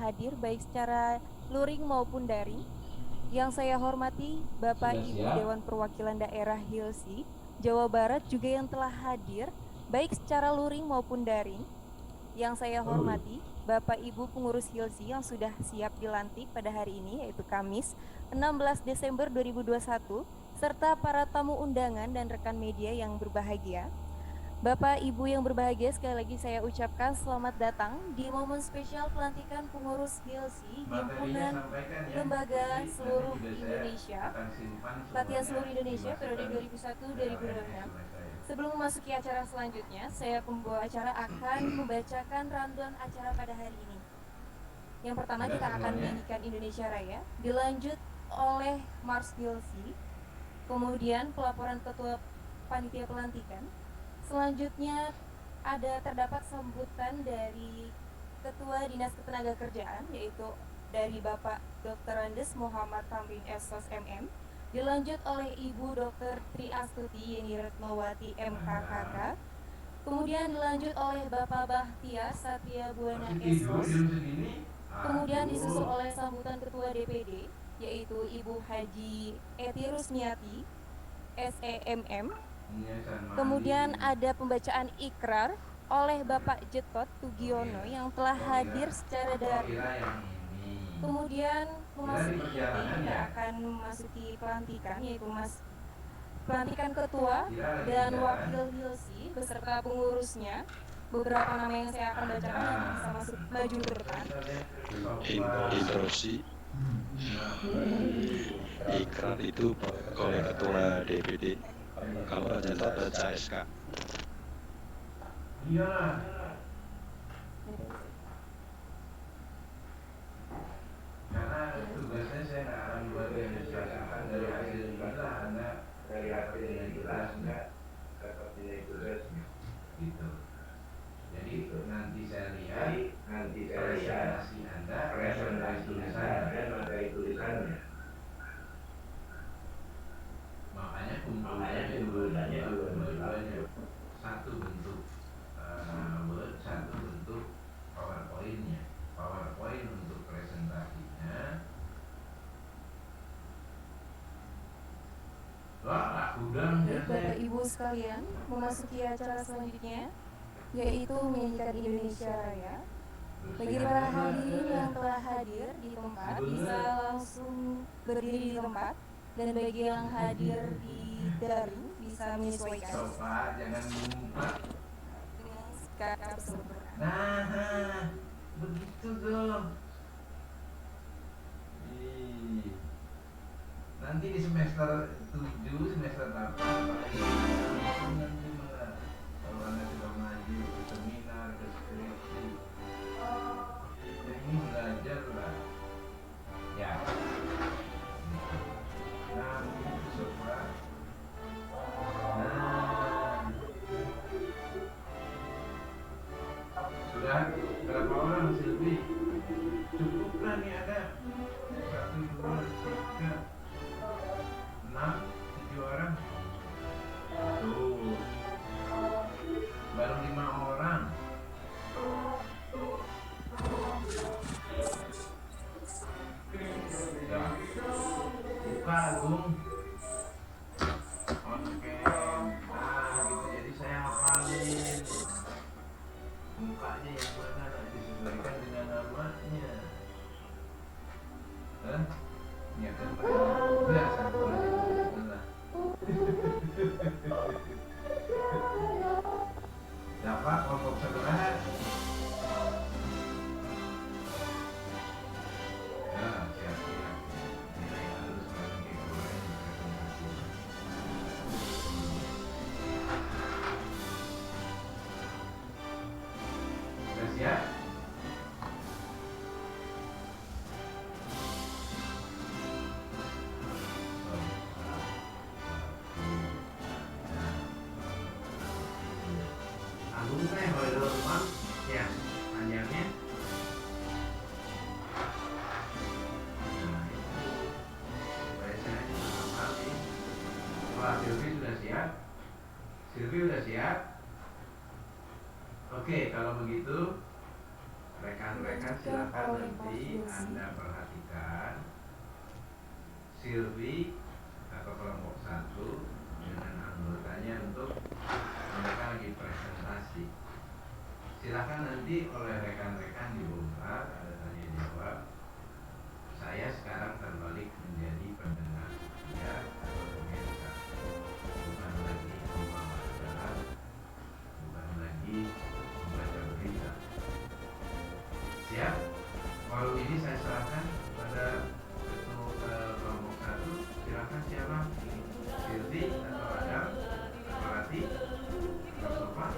hadir baik secara luring maupun daring. Yang saya hormati Bapak Sudah Ibu siap? Dewan Perwakilan Daerah Hilsi, Jawa Barat juga yang telah hadir baik secara luring maupun daring. Yang saya hormati Bapak Ibu pengurus Hilsi yang sudah siap dilantik pada hari ini yaitu Kamis 16 Desember 2021 serta para tamu undangan dan rekan media yang berbahagia. Bapak Ibu yang berbahagia, sekali lagi saya ucapkan selamat datang di momen spesial pelantikan pengurus Hilsi Materinya Himpunan sampaikan ya. Lembaga Nanti Seluruh juga saya Indonesia, akan simpan Pelatihan semuanya Seluruh Indonesia periode dimasukkan ke 2001-2026. LMS saya. Sebelum memasuki acara selanjutnya, saya pembawa acara akan membacakan rundown acara pada hari ini. Yang pertama Sudah kita akan semuanya? menyanyikan Indonesia Raya, dilanjut oleh Mars Hilsi, kemudian pelaporan Ketua Panitia Pelantikan. Selanjutnya terdapat sambutan dari Ketua Dinas Ketenagakerjaan yaitu dari Bapak Dr. Andes Muhammad Tamrin Sos MM, dilanjut oleh Ibu Dr. Tri Astuti Yeni Retnowati MKKK, kemudian dilanjut oleh Bapak Bahtiar Satria Buana Masih tidur Sos, jam segini? kemudian disusul Aduh. oleh sambutan Ketua DPD yaitu Ibu Haji Eti Rusmiati SEMM. Kemudian ada pembacaan ikrar oleh Bapak Jetot Tugiono yang telah hadir secara daring. Kemudian memasuki inti kita akan memasuki pelantikan yaitu pelantikan ketua dan wakil Hilsi beserta pengurusnya. Beberapa nama yang saya akan bacakan nanti bisa masuk maju ke depan. Instruksi ikrar itu oleh ketua DPD, kalau baca SK. Iya. Karena tugasnya saya nggak akan buat administrasikan dari hasil kita, Anda dari hasil yang jelasnya dapat nilai tugasnya gitu. Jadi nanti saya lihat presentasi Anda dan materi tulisannya. Makanya kumpulannya dua-duanya, satu bentuk Word, satu bentuk PowerPoint-nya. PowerPoint untuk presentasinya. Wah, udang ya. Bapak Ibu sekalian, memasuki acara selanjutnya yaitu menyanyikan Indonesia Raya. Bagi para hadirin yang telah hadir di tempat bisa langsung berdiri di tempat, dan bagi yang hadir di daring bisa menyesuaikan Pak, jangan ngumpet dengan sikap sempurna. Nah, begitu dong. Nanti di semester 7, semester 8 nanti malah kalau Anda sudah maju ke seminar, ke skripsi, ya ini belajar lah ya. Nah, begitu sofa. Nah, sudah berapa orang Silvi? Cukuplah nih ada 1, 2, 3, 6, 7 orang. Tuh, baru 5 orang. Ya, buka Agung. Oke, nah gitu, jadi saya hafalin mukanya yang mana disesuaikan dengan namanya. Ya kan biasa lah. Dapat kelompok sebelah. Nah, siap-siap. Nilai harus pakai kemarin presentasi. Sudah siap? Agung teh kalau rumah ya panjangnya. Nah itu supaya saya hafal nih. Wah, Silvi sudah siap? Silvi sudah siap? Oke, kalau begitu rekan rekan-rekan silakan nanti Anda perhatikan Silvi atau kelompok 1 dengan anggotanya untuk mereka lagi presentasi. Silakan nanti oleh rekan-rekan dibongkar, ada tanya jawab. Saya sekarang terbalik menjadi pendengar ya atau pemirsa, bukan lagi membawa acara, bukan lagi membaca berita. Siap? Kalau ini saya serahkan pada ketua kelompok 1. Silakan siapa? Silvi atau Adam atau Rati atau Sofa?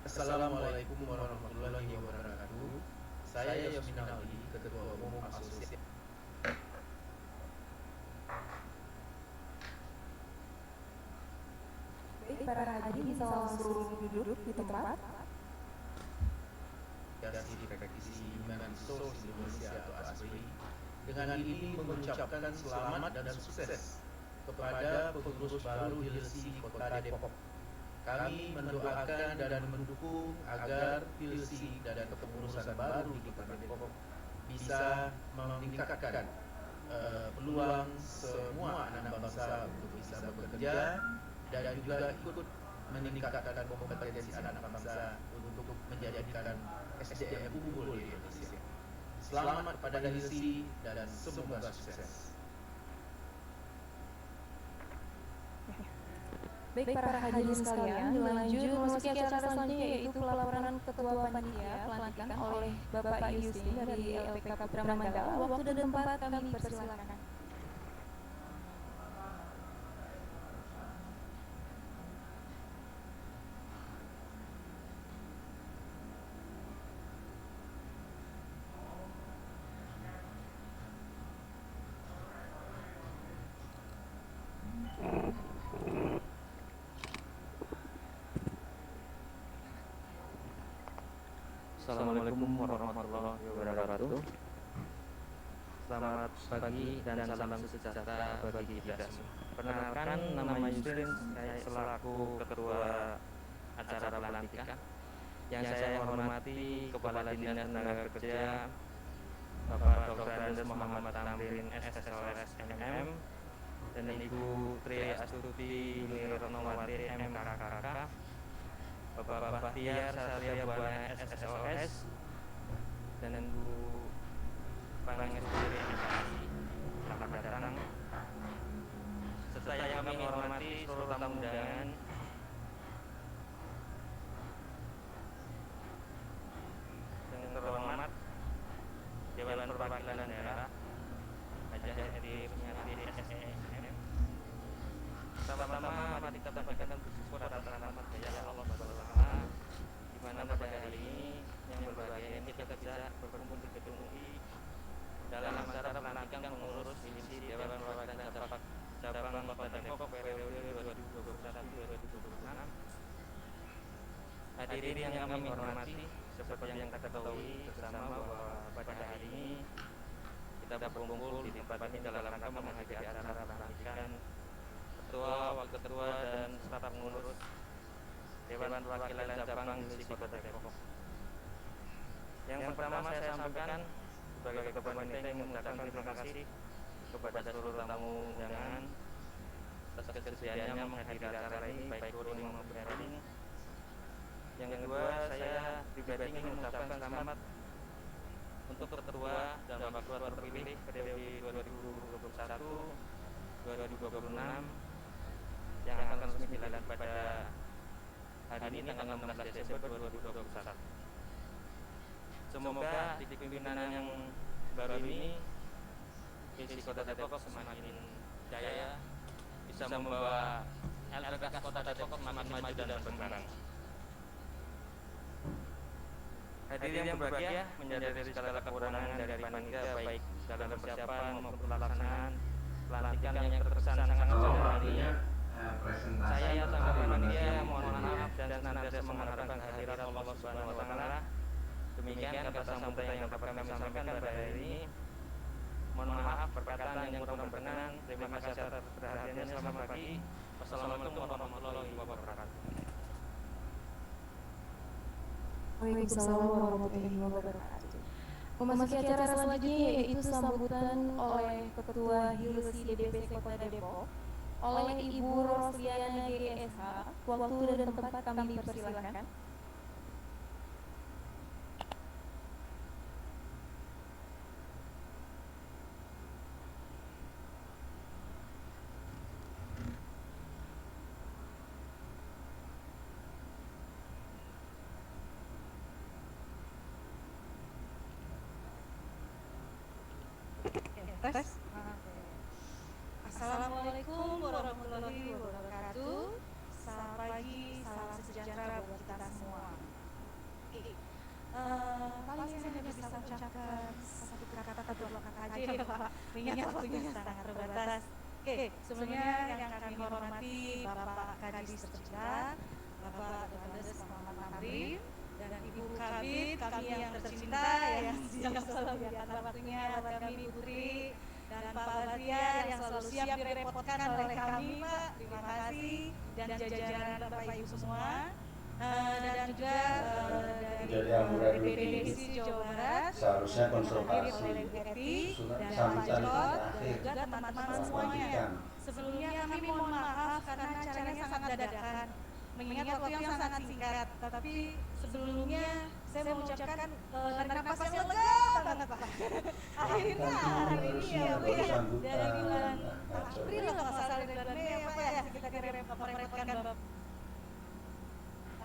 Assalamualaikum warahmatullahi wabarakatuh. Saya Yasmin Ali, Ketua Umum Asosiasi. Baik, para hadirin bisa langsung duduk di tempat. Asosiasi Praktisi Human Resource Indonesia atau ASPRI dengan ini mengucapkan selamat dan sukses kepada pengurus baru Hilsi Kota Depok. Kami mendoakan dan mendukung agar Hilsi dan kepengurusan baru di Kota Depok bisa meningkatkan peluang semua anak bangsa untuk bisa bekerja dan juga ikut meningkatkan kompetensi anak bangsa untuk menjadikan SDM unggul di Indonesia. Selamat kepada Hilsi dan semoga sukses. Baik, para hadirin sekalian, dilanjut memasuki acara selanjutnya yaitu pelaporan Ketua Panitia pelantikan oleh Bapak Yustin dari LPK Putra Mandala. Waktu dan tempat kami persilakan. Assalamualaikum warahmatullahi wabarakatuh. Selamat pagi dan salam sejahtera bagi kita semua. Perkenalkan, nama Yusrin, saya selaku Ketua Acara Pelantikan. Yang saya hormati Kepala Dinas Tenaga Kerja Bapak Dr. Andes Muhammad Tamrin SSLS MM dan Ibu Tri Astuti Nirnawati MKKK, Bapak Bahtiar Satria Buana SSLS dan Bu Pangestri MKI, selamat datang. Serta yang kami hormati seluruh tamu undangan Perwakilan Daerah Hajah Edi Rusmiati SEM. Pertama-tama mari kita panjatkan bersyukur atas rahmat daya Allah Subhanahu wa taala di mana pada hari ini yang berbahagia ini kita bisa berkumpul di gedung UI dalam acara pelantikan pengurus divisi Dewan Perwakilan Cabang Kota Depok periode 2021-2026. Hadirin yang kami hormati, seperti yang kita ketahui bersama bahwa pada hari ini kita berkumpul di tempat ini dalam rangka menghadiri acara pelantikan Ketua, Wakil Ketua, dan staf pengurus Dewan Perwakilan Cabang Divisi Kota Depok. Yang pertama saya sampaikan sebagai Ketua Panitia ingin mengucapkan terima kasih kepada seluruh tamu undangan atas kesediaannya menghadiri acara ini baik luring maupun daring. Yang kedua, saya pribadi ingin mengucapkan selamat untuk Ketua dan Wakil Ketua terpilih periode 2021-2026 yang akan resmi dilantik pada hari ini tanggal 16 Desember 2021. Semoga di kepemimpinan yang baru ini Divisi Kota Depok semakin jaya, bisa membawa LPKS Kota Depok semakin maju dan berkembang. Hadirin yang berbahagia, menyadari segala kekurangan dari panitia baik dalam persiapan maupun pelaksanaan pelantikan yang terkesan sangat sederhana. Saya sebagai panitia mohon maaf dan senantiasa mengharapkan kehadiran Allah Subhanahu wa taala. Demikian kata sambutan yang dapat kami sampaikan pada hari ini. Mohon maaf perkataan yang kurang berkenan. Terima kasih atas perhatiannya. Selamat pagi. Wassalamualaikum warahmatullahi wabarakatuh. Waalaikumsalam warahmatullahi wabarakatuh. Memasuki acara selanjutnya yaitu sambutan oleh Ketua Hilsi DPC Kota Depok oleh Ibu Rosliana GSH. Waktu dan tempat kami persilahkan. Tes. Assalamualaikum warahmatullahi wabarakatuh. Selamat pagi, salam sejahtera buat kita semua. Paling saya hanya bisa ucapkan satu kata atau dua kata aja ya Pak, mengingat waktunya sangat terbatas. Sebelumnya yang kami hormati Bapak Kadis tercinta, Bapak Dr. Muhammad Tamrin, dan Ibu Kabid kami yang tercinta yang selalu menyediakan waktunya buat kami Putri, dan Pak Batiar yang selalu siap direpotkan oleh kami Pak. Terima kasih, dan jajaran Bapak Ibu semua, dan juga dari DPD Divisi Jawa Barat seharusnya konsultasi oleh Bu Eti dan Pak sambutan Jekot, terakhir dan juga teman-teman semuanya. Sebelumnya kami mohon maaf karena acaranya sangat dadakan, mengingat waktu yang sangat singkat. Tapi sebelumnya saya mau ucapkan tarik nafas yang lega banget Pak. Akhirnya hari ini ya Bu ya, dari bulan April kalau nggak salah, dari bulan Mei ya Pak ya, kita merepotkan Bapak.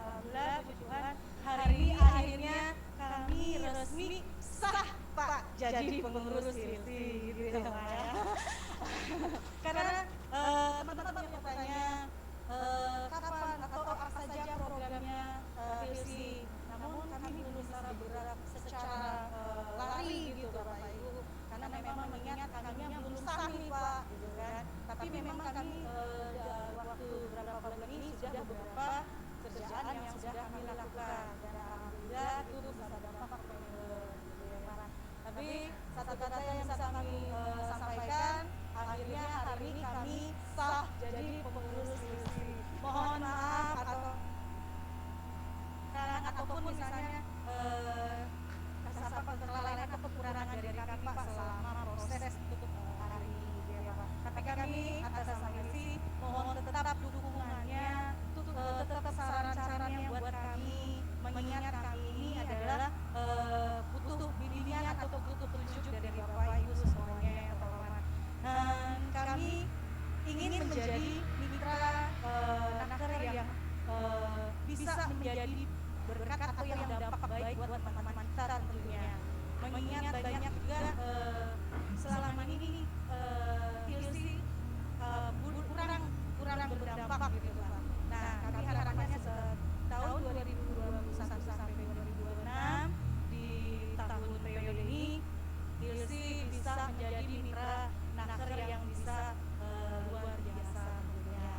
Alhamdulillah puji Tuhan, hari ini akhirnya kami resmi sah Pak jadi pengurus Hilsi gitu ya Pak ya. Karena teman-teman yang bertanya kapan atau apa saja programnya Hilsi, namun kami belum bisa bergerak secara lari gitu Bapak Ibu, karena memang mengingat kami belum sah nih Pak gitu kan. Tapi memang kami waktu beberapa bulan ini sudah beberapa kerjaan yang sudah kami lakukan, dan alhamdulillah itu bisa berdampak kepada gitu ya Pak. Tapi satu kata yang bisa kami sampaikan, akhirnya hari ini kami sah jadi pengurus Hilsi. Mohon maaf ataupun misalnya kelalaian atau kekurangan dari kami Pak selama proses untuk hari ini ya Pak. Tapi kami atas nama Hilsi mohon tetap dukungannya, tetap saran-sarannya buat kami, mengingat kami ini adalah butuh bimbingan atau butuh petunjuk dari Bapak Ibu semuanya ya teman-teman. Kami ingin menjadi mitra naker yang bisa menjadi berkat atau yang dampak baik buat teman-teman kita tentunya. mengingat banyak juga selama ini Hilsi kurang berdampak gitu Pak. Nah, kami harapannya tahun 2021 sampai 2026 di tahun periode ini Hilsi bisa menjadi mitra naker yang bisa luar biasa tentunya.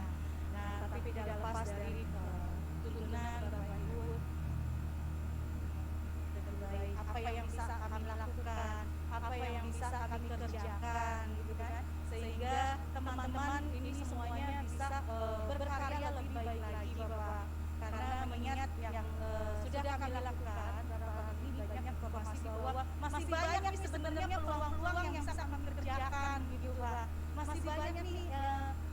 Nah, tapi tidak lepas dari tuntunan Bapak Ibu lebih baik apa yang bisa kami lakukan, apa yang bisa kami kerjakan gitu kan, sehingga teman-teman ini semuanya bisa berkarya lebih baik lagi Bapak. Karena mengingat yang sudah kami lakukan beberapa ini banyak informasi bahwa masih banyak nih sebenarnya peluang-peluang yang bisa kami kerjakan gitu Pak. Masih banyak nih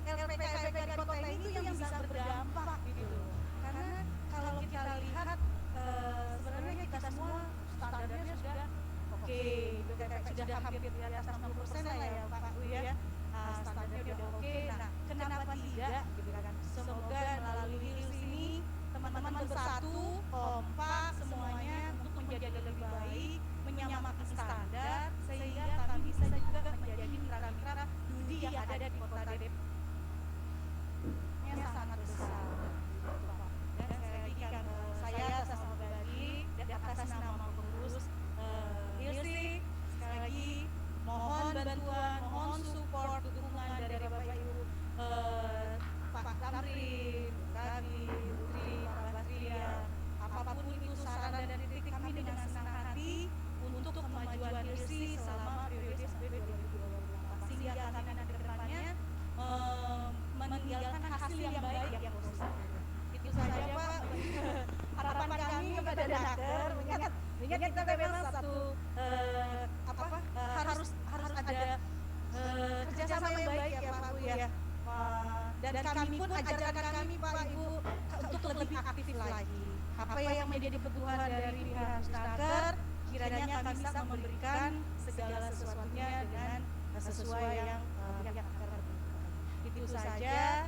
LPK di kota ini yang bisa berdampak gitu. Karena kalau kita lihat sebenarnya kita semua standarnya sudah oke, sudah hampir di atas 60% lah ya Pak Bu ya. Standarnya udah oke. Nah, kenapa tidak gitu kan? Semoga melalui Hilsi ini teman-teman bersatu, kompak semuanya untuk menjadi lebih baik, menyamakan standar sehingga kami bisa juga menjadi mitra-mitra judi yang ada di Kota Depok. Ini sangat besar. Dan sekali lagi kan saya atas nama pribadi dan atas nama pengurus Hilsi sekali lagi mohon bantuan, mohon support, dukungan dari Bapak Ibu Pak Tamrin, kami, Putri, Pak Batria, apapun itu saran dan kritik kami dengan senang hati untuk kemajuan Hilsi selama periode sampai 2028 sehingga kami nanti ke depannya meninggalkan hasil yang baik yang positif. Itu saja Pak harapan kami kepada naker, mengingat kita memang satu harus ada kerjasama yang baik ya Pak Bu ya. Dan kami pun ajarkan kami Pak Ibu untuk lebih aktif lagi. Apa yang menjadi kebutuhan dari pihak naker, kiranya kami bisa memberikan segala sesuatunya dengan sesuai yang pihak naker butuhkan. Itu saja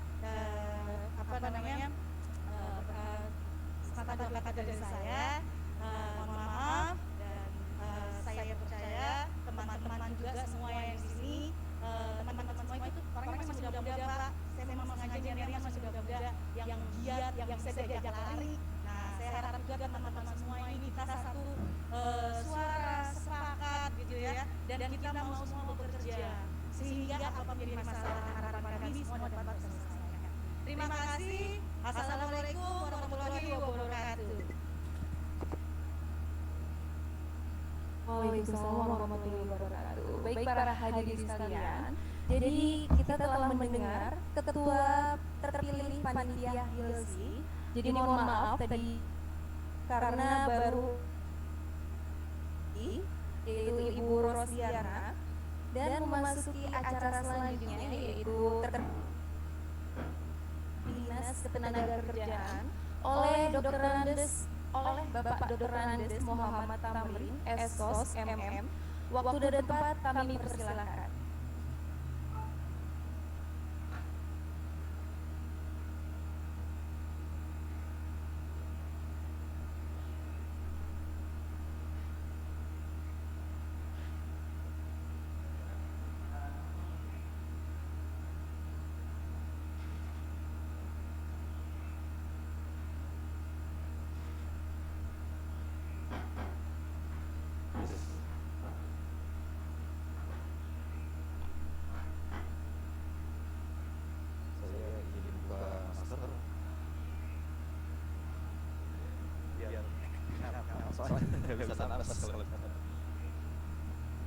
kata-kata dari saya. Mohon maaf dan saya percaya teman-teman juga semua yang di sini, teman-teman semua itu orangnya masih muda-muda Pak. Saya memang sengaja nyarinya masih muda-muda yang giat, yang bisa diajak lari. Nah, saya harap juga teman-teman semua ini kita satu suara sepakat gitu ya, dan kita mau semua bekerja sehingga apa menjadi masalah harapan kami semua dapat terselesaikan. Terima kasih. Assalamualaikum warahmatullahi wabarakatuh. Waalaikumsalam warahmatullahi wabarakatuh. Baik para hadirin sekalian, jadi kita telah mendengar ketua terpilih panitia Hilsi. Jadi mohon maaf tadi karena baru yaitu Ibu Rosdiana dan memasuki acara selanjutnya yaitu Dinas Ketenagakerjaan oleh Bapak Dr. Andes Muhammad Tamrin, SKOS MM. Waktu dan tempat kami persilakan.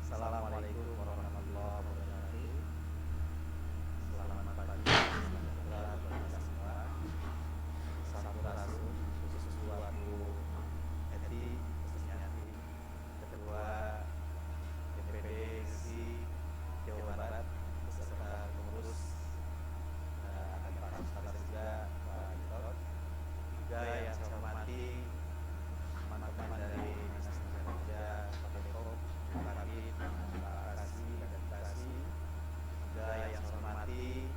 Assalamualaikum warahmatullahi wabarakatuh. Selamat pagi, selamat kita semua. Sampurasun, sesuatu Edi, Kusniati, Ketua DPD SI Jawa Barat beserta pengurus dan para ustaz juga Pak Dr. juga yang saya hormati teman-teman dari Dinas Kerja Kota Depok, Kabit, Pak Kasih, dan Edukasi, juga yang saya hormati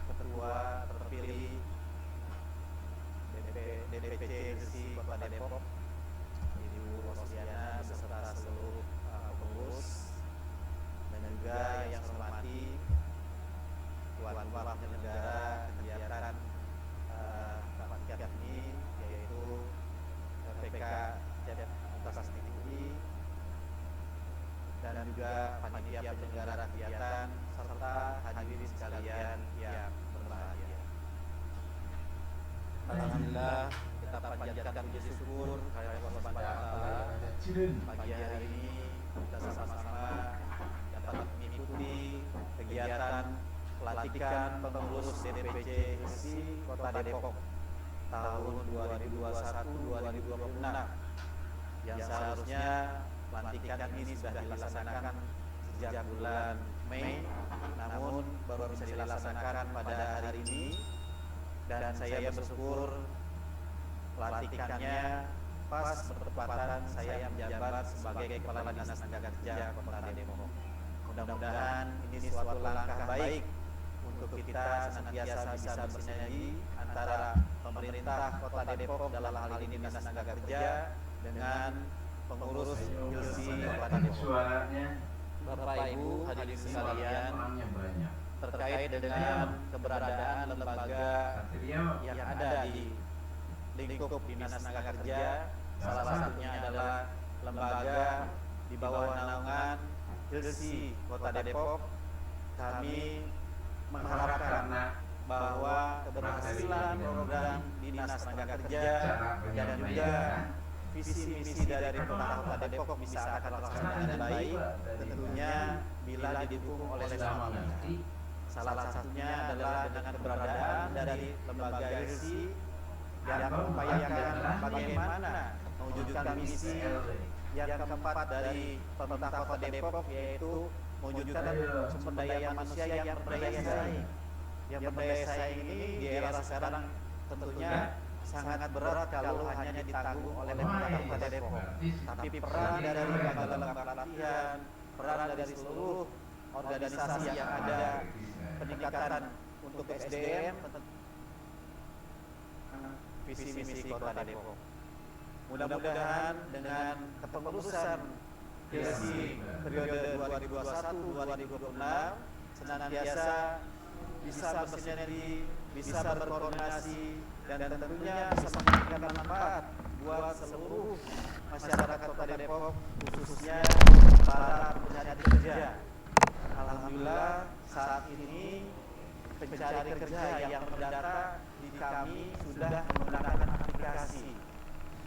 Ketua terpilih DPC Hilsi Kota Depok, Ibu Rosdiana beserta juga yang saya hormati tuan rumah penyelenggara kegiatan rakyat ini, yaitu PK Universitas Tinggi dan juga panitia penyelenggara kegiatan serta hadirin sekalian yang berbahagia. Alhamdulillah, kita panjatkan puji syukur kepada Allah Subhanahu wa taala. Pagi hari ini kita sama-sama dapat mengikuti kegiatan pelantikan pengurus DPC HILSI Kota Depok tahun 2021-2026 yang seharusnya pelantikan ini sudah dilaksanakan sejak bulan Mei, namun baru bisa dilaksanakan pada hari ini, dan saya bersyukur pelantikannya pas bertepatan saya menjabat sebagai Kepala Dinas Tenaga Kerja Kota Depok. Mudah-mudahan ini suatu langkah baik untuk kita senantiasa bisa bersinergi antara pemerintah Kota Depok, dalam hal ini Dinas Tenaga Kerja, dengan pengurus HILSI Kota Depok. Bapak Ibu hadirin sekalian, terkait dengan keberadaan lembaga yang ada di lingkup Dinas Tenaga Kerja, salah satunya adalah lembaga di bawah naungan HILSI Kota Depok. Kami mengharapkan bahwa keberhasilan program Dinas Tenaga Kerja dan juga visi misi dari pemerintah Kota Depok bisa akan terlaksana dengan baik, tentunya bila didukung oleh semua pihak. Salah satunya adalah dengan keberadaan dari lembaga HILSI yang mengupayakan bagaimana mewujudkan misi yang keempat dari pemerintah Kota Depok, yaitu mewujudkan sumber daya manusia yang berdaya saing. Yang berdaya saing ini di era sekarang tentunya sangat berat kalau hanya ditanggung oleh pemerintah Kota Depok. Tapi peran dari lembaga pelatihan, peran dari seluruh organisasi yang ada, peningkatan untuk SDM, visi misi Kota Depok. Mudah-mudahan dengan kepengurusan HILSI periode 2021-2026 senantiasa bisa bersinergi, bisa berkoordinasi, dan tentunya bisa memberikan manfaat buat seluruh masyarakat Kota Depok, khususnya para pencari kerja. Alhamdulillah saat ini pencari kerja yang terdata di kami sudah menggunakan aplikasi.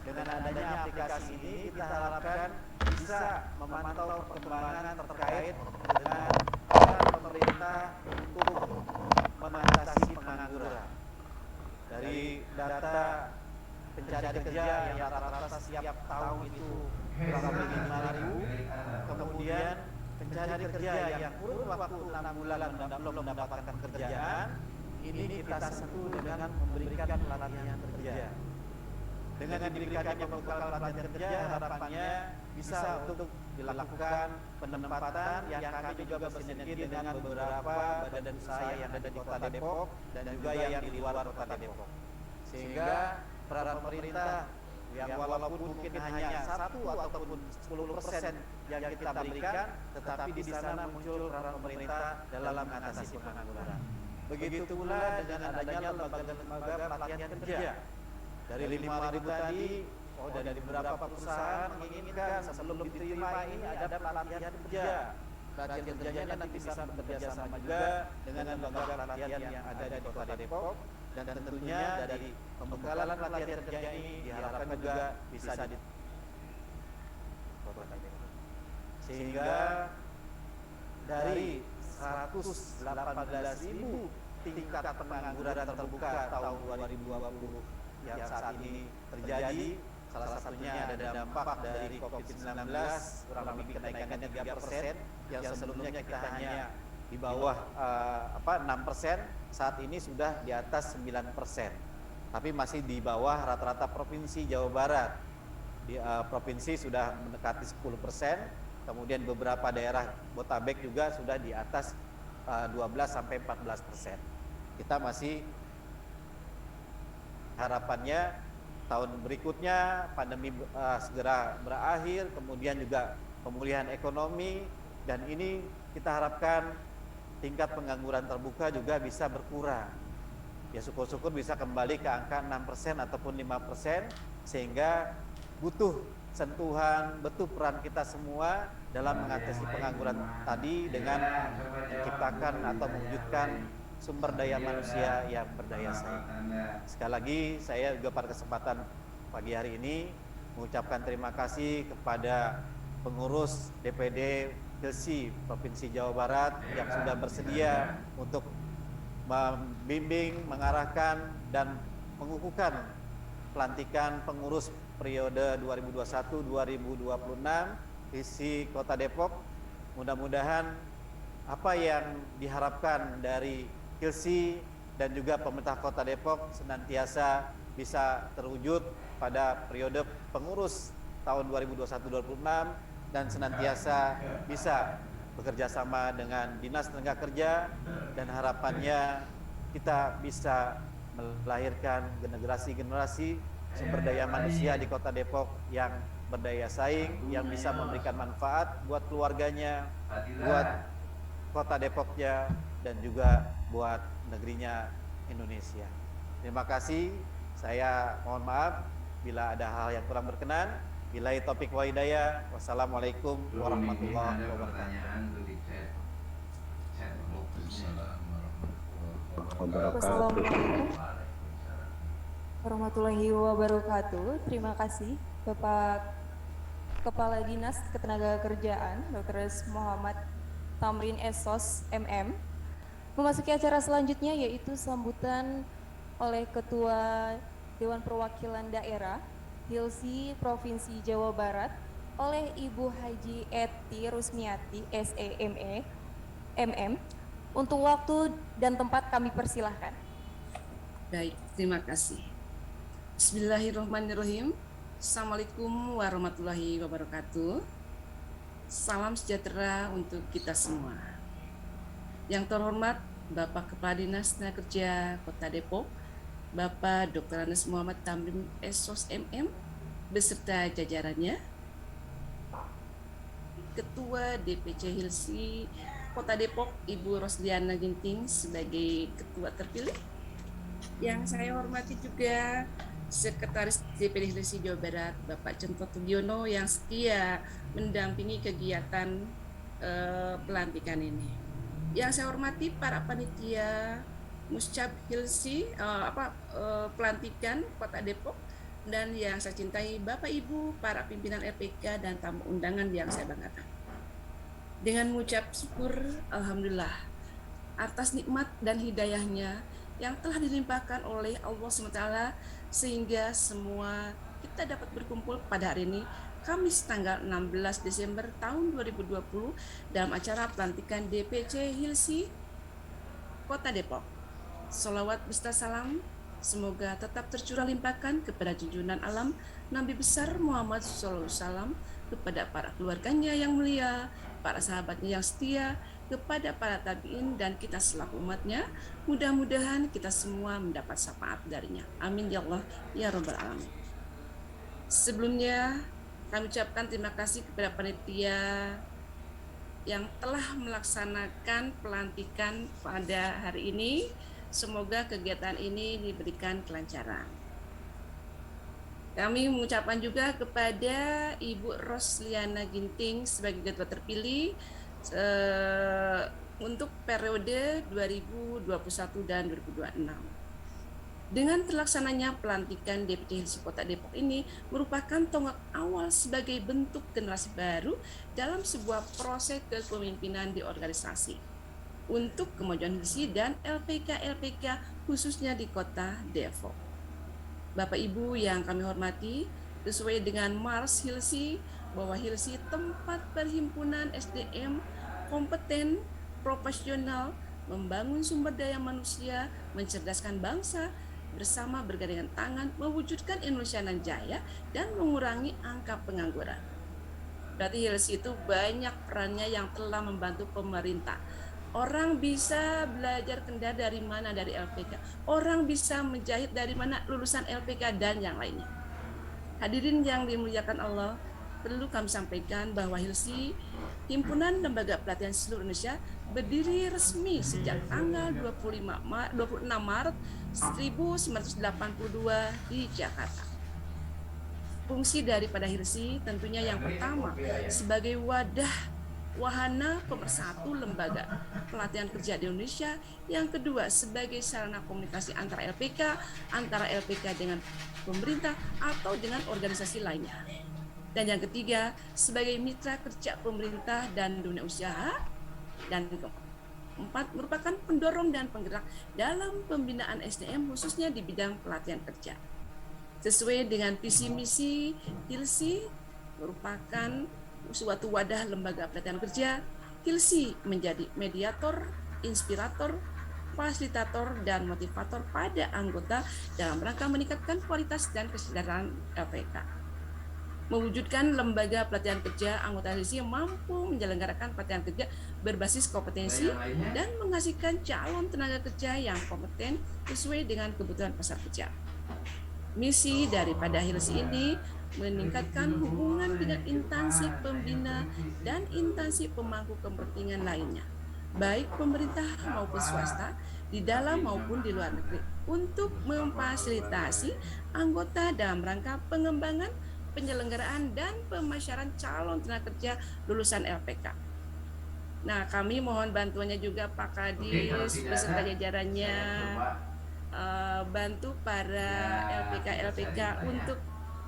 Dengan adanya aplikasi ini kita harapkan bisa memantau perkembangan terkait dengan peran pemerintah untuk mengatasi pengangguran. Dari data pencari kerja yang rata-rata setiap tahun itu kurang lebih 5.000, kemudian pencari kerja yang kurun waktu 6 bulan belum mendapatkan pekerjaan, ini kita sentuh dengan memberikan pelatihan kerja. Dengan diberikannya pembekalan pelatihan kerja, harapannya bisa untuk dilakukan penempatan yang kami juga bersinergi dengan beberapa badan usaha yang ada di Kota Depok dan juga yang di luar Kota Depok. Sehingga peran pemerintah yang walaupun mungkin hanya 1 ataupun 10% yang kita berikan, tetapi di sana muncul peran pemerintah dalam mengatasi pengangguran. Begitu pula dengan adanya lembaga pelatihan kerja. Dari 5.000 tadi, dari beberapa perusahaan menginginkan sebelum diterima ini ada pelatihan kerja. Pelatihan kerjanya nanti bisa bekerja sama juga dengan lembaga pelatihan yang ada di Kota Depok, dan tentunya dari pembekalan pelatihan kerja ini diharapkan juga bisa di Kota Depok. Sehingga dari 118.000 tingkat pengangguran terbuka tahun 2020 yang saat ini terjadi, salah satunya ada dampak dari COVID-19, kurang lebih kenaikannya 3%, yang sebelumnya kita hanya di bawah 6%, saat ini sudah di atas 9%, tapi masih di bawah rata-rata provinsi Jawa Barat. Di provinsi sudah mendekati 10%, kemudian beberapa daerah Botabek juga sudah di atas 12-14%. Kita masih harapannya tahun berikutnya pandemi segera berakhir, kemudian juga pemulihan ekonomi, dan ini kita harapkan tingkat pengangguran terbuka juga bisa berkurang. Ya syukur-syukur bisa kembali ke angka 6% ataupun 5%, sehingga butuh sentuhan, butuh peran kita semua dalam mengatasi pengangguran tadi dengan menciptakan atau mewujudkan sumber daya manusia yang berdaya saing. Sekali lagi saya juga pada kesempatan pagi hari ini mengucapkan terima kasih kepada pengurus DPD Hilsi Provinsi Jawa Barat yang sudah bersedia untuk membimbing, mengarahkan dan mengukuhkan pelantikan pengurus periode 2021-2026 Hilsi Kota Depok. Mudah-mudahan apa yang diharapkan dari Hilsi dan juga pemerintah Kota Depok senantiasa bisa terwujud pada periode pengurus tahun 2021-2026 dan senantiasa bisa bekerja sama dengan Dinas Tenaga Kerja, dan harapannya kita bisa melahirkan generasi-generasi sumber daya manusia di Kota Depok yang berdaya saing, yang bisa memberikan manfaat buat keluarganya, buat Kota Depoknya, dan juga buat negerinya Indonesia. Terima kasih. Saya mohon maaf bila ada hal yang kurang berkenan. Billahi taufiq wa hidayah. Wassalamualaikum warahmatullahi wabarakatuh. Wassalamualaikum warahmatullahi wabarakatuh. Terima kasih Bapak Kepala Dinas Ketenagakerjaan Dr. Muhammad Tamrin Esos MM. Memasuki acara selanjutnya yaitu sambutan oleh Ketua Dewan Perwakilan Daerah Hilsi Provinsi Jawa Barat oleh Ibu Haji Eti Rusmiati SEME MM. Untuk waktu dan tempat kami persilahkan. Baik, terima kasih. Bismillahirrahmanirrahim. Assalamualaikum warahmatullahi wabarakatuh. Salam sejahtera untuk kita semua. Yang terhormat Bapak Kepala Dinas Tenaga Kerja Kota Depok, Bapak Dr. Anas Muhammad Tamrin Esos MM beserta jajarannya, Ketua DPC Hilsi Kota Depok Ibu Rosdiana Ginting sebagai Ketua terpilih, yang saya hormati juga Sekretaris DPD Hilsi Jawa Barat Bapak Cemto Tugiono yang setia mendampingi kegiatan pelantikan ini. Yang saya hormati para panitia Muscab Hilsi pelantikan Kota Depok, dan yang saya cintai Bapak Ibu para pimpinan LPK dan tamu undangan yang saya banggakan. Dengan mengucap syukur alhamdulillah atas nikmat dan hidayahnya yang telah dilimpahkan oleh Allah SWT, sehingga semua kita dapat berkumpul pada hari ini Kamis tanggal 16 Desember tahun 2020 dalam acara pelantikan DPC Hilsi Kota Depok. Sholawat beserta salam semoga tetap tercurah limpahkan kepada junjungan alam Nabi besar Muhammad SAW, kepada para keluarganya yang mulia, para sahabatnya yang setia, kepada para tabi'in dan kita selaku umatnya. Mudah-mudahan kita semua mendapat syafaat darinya. Amin ya Allah ya Rabbal Alamin. Sebelumnya kami ucapkan terima kasih kepada panitia yang telah melaksanakan pelantikan pada hari ini. Semoga kegiatan ini diberikan kelancaran. Kami mengucapkan juga kepada Ibu Rosliana Ginting sebagai ketua terpilih untuk periode 2021 dan 2026. Dengan terlaksananya pelantikan DPC Hilsi Kota Depok ini merupakan tonggak awal sebagai bentuk generasi baru dalam sebuah proses kepemimpinan di organisasi untuk kemajuan Hilsi dan LPK khususnya di Kota Depok. Bapak Ibu yang kami hormati, sesuai dengan Mars Hilsi bahwa Hilsi tempat perhimpunan SDM kompeten, profesional, membangun sumber daya manusia, mencerdaskan bangsa, bersama bergandengan tangan mewujudkan Indonesia nan jaya dan mengurangi angka pengangguran. Berarti Hilsi itu banyak perannya yang telah membantu pemerintah. Orang bisa belajar kendar dari mana? Dari LPK. Orang bisa menjahit dari mana? Lulusan LPK dan yang lainnya. Hadirin yang dimuliakan Allah, perlu kami sampaikan bahwa HILSI, Himpunan Lembaga Pelatihan Seluruh Indonesia, berdiri resmi sejak tanggal 26 Maret 1982 di Jakarta. Fungsi daripada HILSI tentunya yang pertama sebagai wahana pemersatu lembaga pelatihan kerja di Indonesia, yang kedua sebagai sarana komunikasi antara LPK dengan pemerintah atau dengan organisasi lainnya, dan yang ketiga sebagai mitra kerja pemerintah dan dunia usaha, dan keempat merupakan pendorong dan penggerak dalam pembinaan SDM khususnya di bidang pelatihan kerja. Sesuai dengan visi misi, HILSI merupakan suatu wadah lembaga pelatihan kerja. HILSI menjadi mediator, inspirator, fasilitator, dan motivator pada anggota dalam rangka meningkatkan kualitas dan kesejahteraan LPK. Mewujudkan lembaga pelatihan kerja, anggota HILSI mampu menyelenggarakan pelatihan kerja berbasis kompetensi dan menghasilkan calon tenaga kerja yang kompeten sesuai dengan kebutuhan pasar kerja. Misi daripada HILSI ini meningkatkan hubungan dengan instansi pembina dan instansi pemangku kepentingan lainnya, baik pemerintah maupun swasta, di dalam maupun di luar negeri, untuk memfasilitasi anggota dalam rangka pengembangan, penyelenggaraan, dan pemasaran calon tenaga kerja lulusan LPK. Nah, kami mohon bantuannya juga Pak Kadis beserta jajarannya, bantu para LPK untuk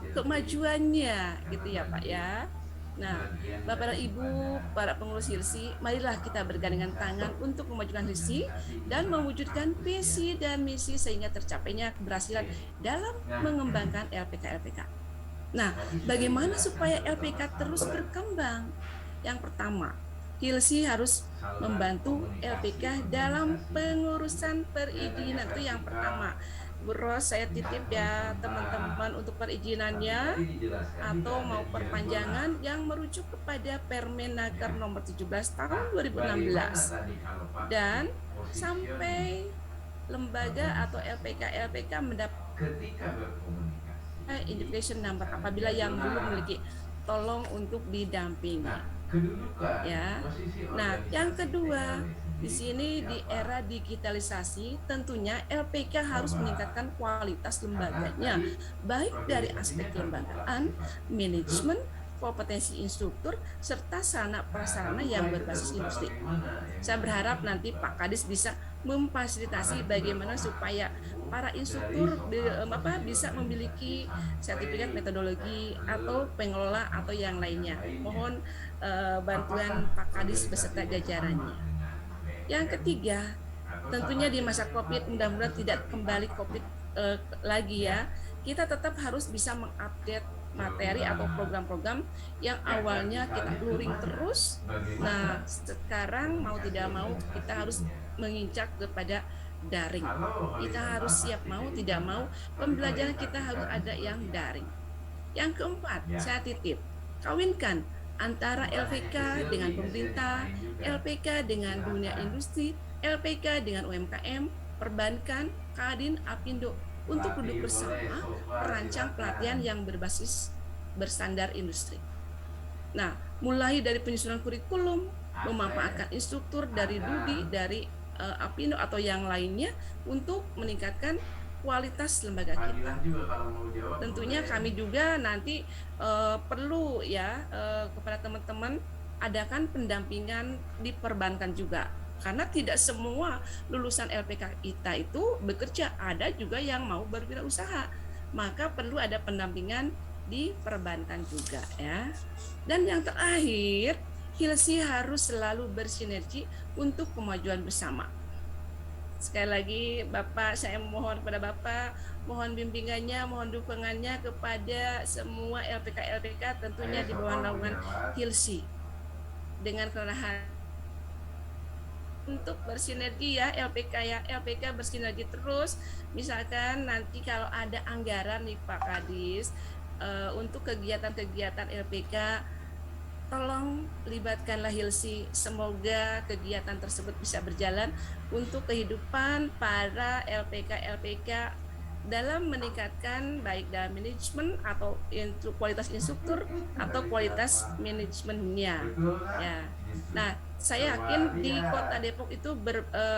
kemajuannya gitu ya Pak ya. Nah, Bapak dan Ibu, para pengurus HILSI, marilah kita bergandengan tangan untuk memajukan HILSI dan mewujudkan visi dan misi sehingga tercapainya keberhasilan dalam mengembangkan LPK. Nah, bagaimana supaya LPK terus berkembang? Yang pertama, HILSI harus membantu LPK dalam pengurusan perizinan, itu yang pertama. Bu Ros, saya titip ya teman-teman untuk perizinannya atau mau perpanjangan yang merujuk kepada Permenaker nomor 17 tahun 2016, dan sampai lembaga atau LPK mendapat identification number apabila yang belum memiliki, tolong untuk didampingi. Ya. Nah, yang kedua, di sini di era digitalisasi tentunya LPK harus meningkatkan kualitas lembaganya, baik dari aspek kelembagaan, manajemen, kompetensi instruktur, serta sarana prasarana yang berbasis industri. Saya berharap nanti Pak Kadis bisa memfasilitasi bagaimana supaya para instruktur bisa memiliki sertifikat metodologi atau pengelola atau yang lainnya. Mohon bantuan Pak Kadis beserta jajarannya. Yang ketiga, tentunya di masa COVID, mudah-mudahan tidak kembali COVID lagi ya, kita tetap harus bisa mengupdate materi atau program-program yang awalnya kita luring terus. Nah, sekarang mau tidak mau kita harus menginjak kepada daring. Kita harus siap mau tidak mau pembelajaran kita harus ada yang daring. Yang keempat, saya titip, kawinkan antara LPK dengan pemerintah, LPK dengan dunia industri, LPK dengan UMKM, perbankan, Kadin, Apindo, untuk duduk bersama merancang pelatihan yang berbasis berstandar industri. Nah, mulai dari penyusunan kurikulum, memanfaatkan instruktur dari DUDI, dari Apindo atau yang lainnya untuk meningkatkan kualitas lembaga kita. Tentunya kami juga nanti perlu ya kepada teman-teman adakan pendampingan di perbankan juga. Karena tidak semua lulusan LPK kita itu bekerja, ada juga yang mau berwirausaha. Maka perlu ada pendampingan di perbankan juga ya. Dan yang terakhir, HILSI harus selalu bersinergi untuk kemajuan bersama. Sekali lagi Bapak, saya mohon kepada Bapak, mohon bimbingannya, mohon dukungannya kepada semua LPK tentunya di bawah naungan HILSI. Dengan kerenahan untuk bersinergi ya LPK bersinergi terus. Misalkan nanti kalau ada anggaran nih Pak Kadis untuk kegiatan-kegiatan LPK, tolong libatkanlah HILSI. Semoga kegiatan tersebut bisa berjalan untuk kehidupan para LPK dalam meningkatkan baik dalam manajemen atau kualitas instruktur atau kualitas manajemennya. Ya. Nah, saya yakin di Kota Depok itu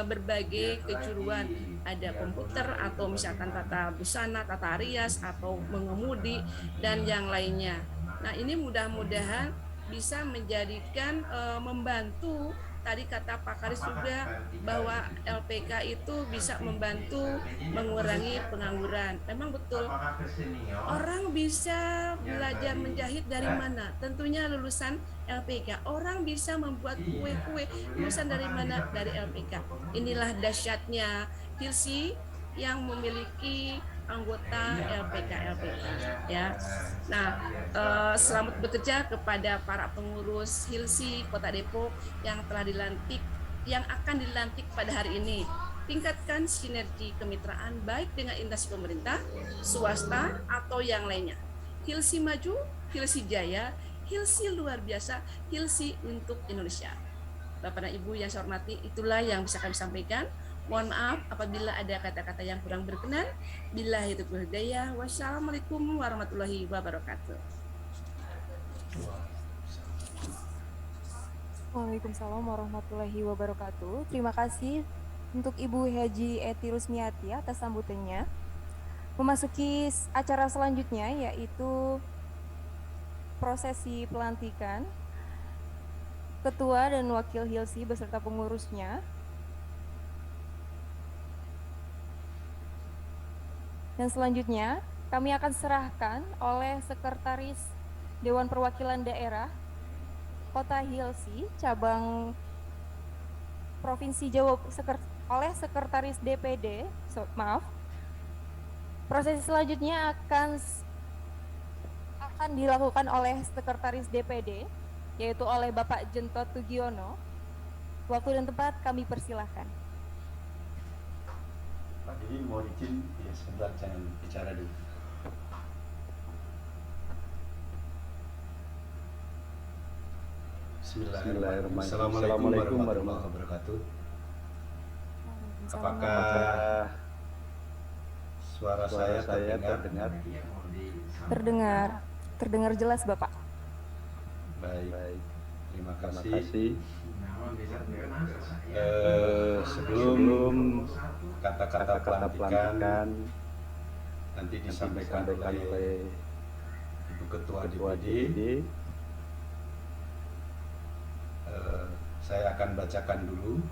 berbagai kejuruan, ada komputer atau misalkan tata busana, tata rias atau mengemudi dan yang lainnya. Nah, ini mudah-mudahan bisa menjadikan membantu, tadi kata Pak Karis juga bahwa LPK itu bisa membantu mengurangi pengangguran. Memang betul. Orang bisa belajar menjahit dari mana? Tentunya lulusan LPK. Orang bisa membuat kue-kue lulusan dari mana? Dari LPK. Inilah dahsyatnya Hilsi yang memiliki anggota LPK ya. Nah, selamat bekerja kepada para pengurus Hilsi Kota Depok yang telah dilantik, yang akan dilantik pada hari ini. Tingkatkan sinergi kemitraan baik dengan instansi pemerintah, swasta atau yang lainnya. Hilsi maju, Hilsi jaya, Hilsi luar biasa, Hilsi untuk Indonesia. Bapak dan Ibu yang saya hormati, itulah yang bisa kami sampaikan. Mohon maaf apabila ada kata-kata yang kurang berkenan. Billahi taufiq wal hidayah. Wassalamualaikum warahmatullahi wabarakatuh. Waalaikumsalam warahmatullahi wabarakatuh. Terima kasih untuk Ibu Haji Eti Rusmiati atas sambutannya. Memasuki acara selanjutnya yaitu prosesi pelantikan Ketua dan Wakil Hilsi beserta pengurusnya. Dan selanjutnya kami akan serahkan oleh Sekretaris Dewan Perwakilan Daerah Kota Hilsi cabang Provinsi Jawa oleh Sekretaris DPD. Proses selanjutnya akan dilakukan oleh Sekretaris DPD yaitu oleh Bapak Jentot Tugiono. Waktu dan tempat kami persilahkan. Pak Didi mau izin ya sebentar, jangan bicara dulu. Bismillahirrahmanirrahim. Assalamualaikum warahmatullahi wabarakatuh. Apakah suara saya terdengar? Terdengar jelas Bapak. Baik. Terima kasih. Sebelum kata-kata pelantikan nanti disampaikan oleh Ibu Ketua DPD, saya akan bacakan dulu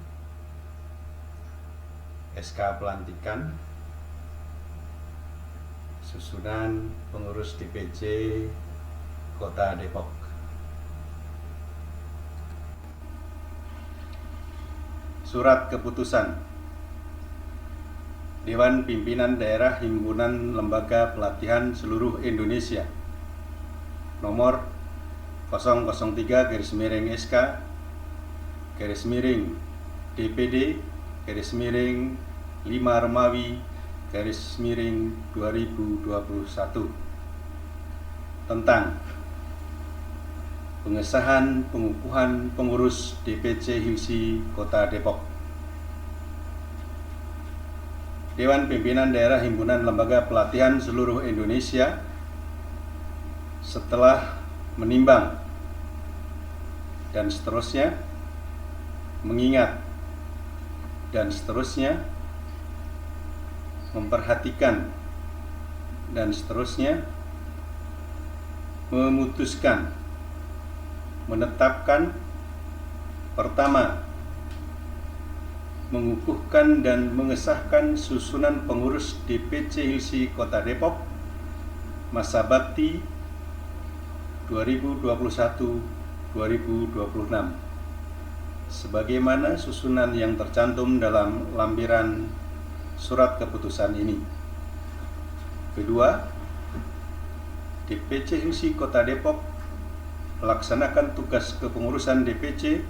SK pelantikan susunan pengurus DPC Kota Depok. Surat keputusan Dewan Pimpinan Daerah Himpunan Lembaga Pelatihan Seluruh Indonesia nomor 003/SK DPD 5 Remawi 2021 tentang pengesahan pengukuhan pengurus DPC Hilsi Kota Depok. Dewan Pimpinan Daerah Himpunan Lembaga Pelatihan Seluruh Indonesia setelah menimbang dan seterusnya, mengingat dan seterusnya, memperhatikan dan seterusnya, memutuskan, menetapkan, pertama, mengukuhkan dan mengesahkan susunan pengurus DPC Hilsi Kota Depok masa bakti 2021-2026 sebagaimana susunan yang tercantum dalam lampiran surat keputusan ini. Kedua, DPC Hilsi Kota Depok melaksanakan tugas kepengurusan DPC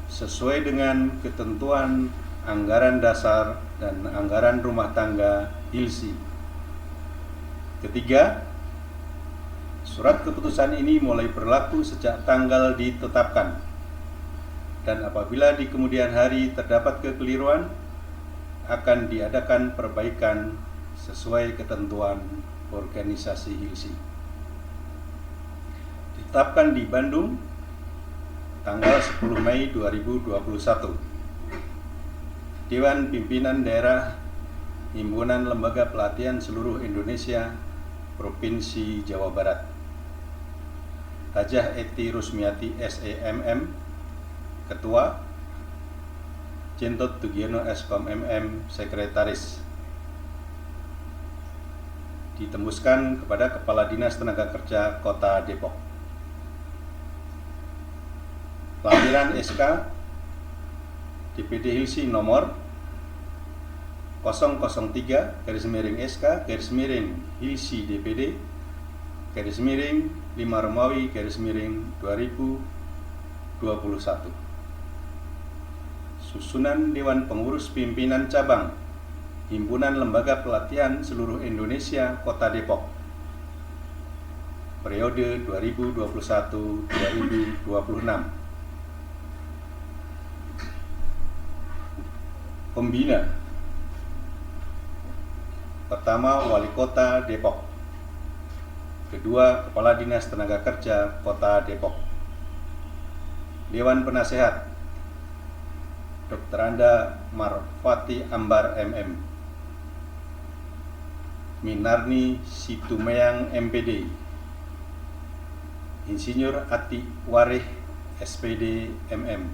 sesuai dengan ketentuan anggaran dasar dan anggaran rumah tangga Hilsi. Ketiga, surat keputusan ini mulai berlaku sejak tanggal ditetapkan, dan apabila di kemudian hari terdapat kekeliruan, akan diadakan perbaikan sesuai ketentuan organisasi HILSI. Ditetapkan di Bandung tanggal 10 Mei 2021. Dewan Pimpinan Daerah Himpunan Lembaga Pelatihan Seluruh Indonesia Provinsi Jawa Barat. Hajah Eti Rusmiati SEMM, Ketua. Jentot Tugiono Eskom MM, Sekretaris. Ditembuskan kepada Kepala Dinas Tenaga Kerja Kota Depok. Lampiran SK DPD HILSI nomor 003/SK HILSI DPD _5 Romawi _2021. Susunan Dewan Pengurus Pimpinan Cabang Himpunan Lembaga Pelatihan Seluruh Indonesia Kota Depok periode 2021-2026. Pembina. Pertama, Wali Kota Depok. Kedua, Kepala Dinas Tenaga Kerja Kota Depok. Dewan Penasehat, Dr. Anda Marfati Ambar MM, Minarni Situmeyang MPD, Insinyur Ati Warih SPD MM,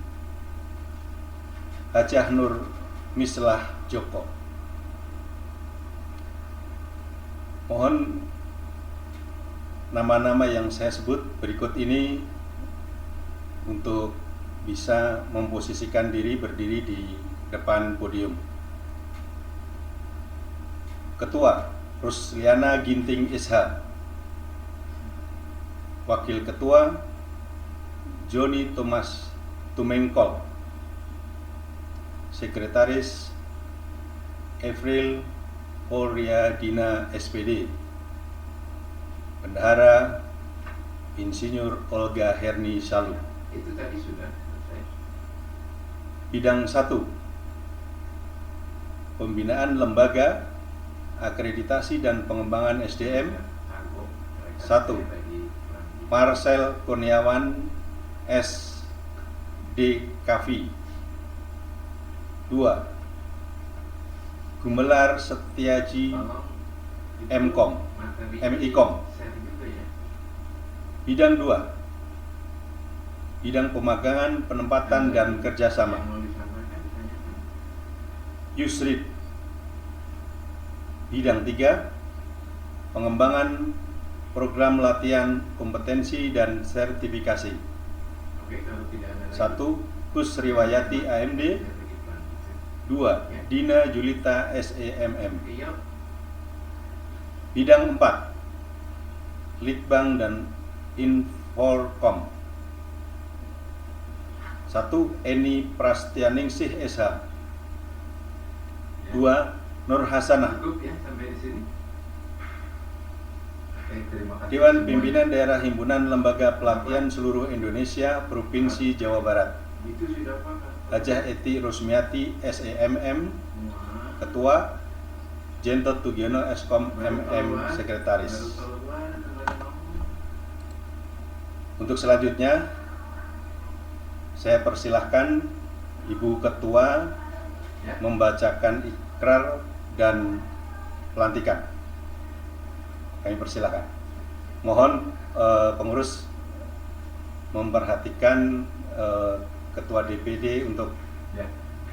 Hajah Nur Mislah Joko. Mohon nama-nama yang saya sebut berikut ini untuk bisa memposisikan diri berdiri di depan podium. Ketua, Rusliana Ginting Isha. Wakil Ketua, Joni Thomas Tumengkol. Sekretaris, Evril Poryadina SPD. Bendahara, Insinyur Olga Herni Salu. Itu tadi sudah selesai. Bidang 1, Pembinaan Lembaga, Akreditasi dan Pengembangan SDM. 1. Marcel Kurniawan SDKV. 2. Gumelar Setiaji MKOM. Bidang 2, Bidang Pemagangan, Penempatan dan Kerjasama. Yusrid. Bidang 3, Pengembangan Program Latihan Kompetensi dan Sertifikasi. 1. Kusriwayati AMD. 2. Dina Julita SEMM. Bidang 4, Litbang dan Inforkom. 1. Eni Prastianingsih SH. 2. Nur Hasanah. Cukup ya sampai di sini. Oke, terima kasih. Dewan Pimpinan Daerah Himpunan Lembaga Pelatihan Seluruh Indonesia Provinsi Jawa Barat. Itu sudah Pak. Hajah Eti Rusmiati SEMM, Ketua. Jentot Tugiono Eskom MM, Sekretaris. Untuk selanjutnya, saya persilahkan Ibu Ketua membacakan ikrar dan pelantikan. Kami persilahkan. Mohon pengurus memperhatikan Ketua DPD untuk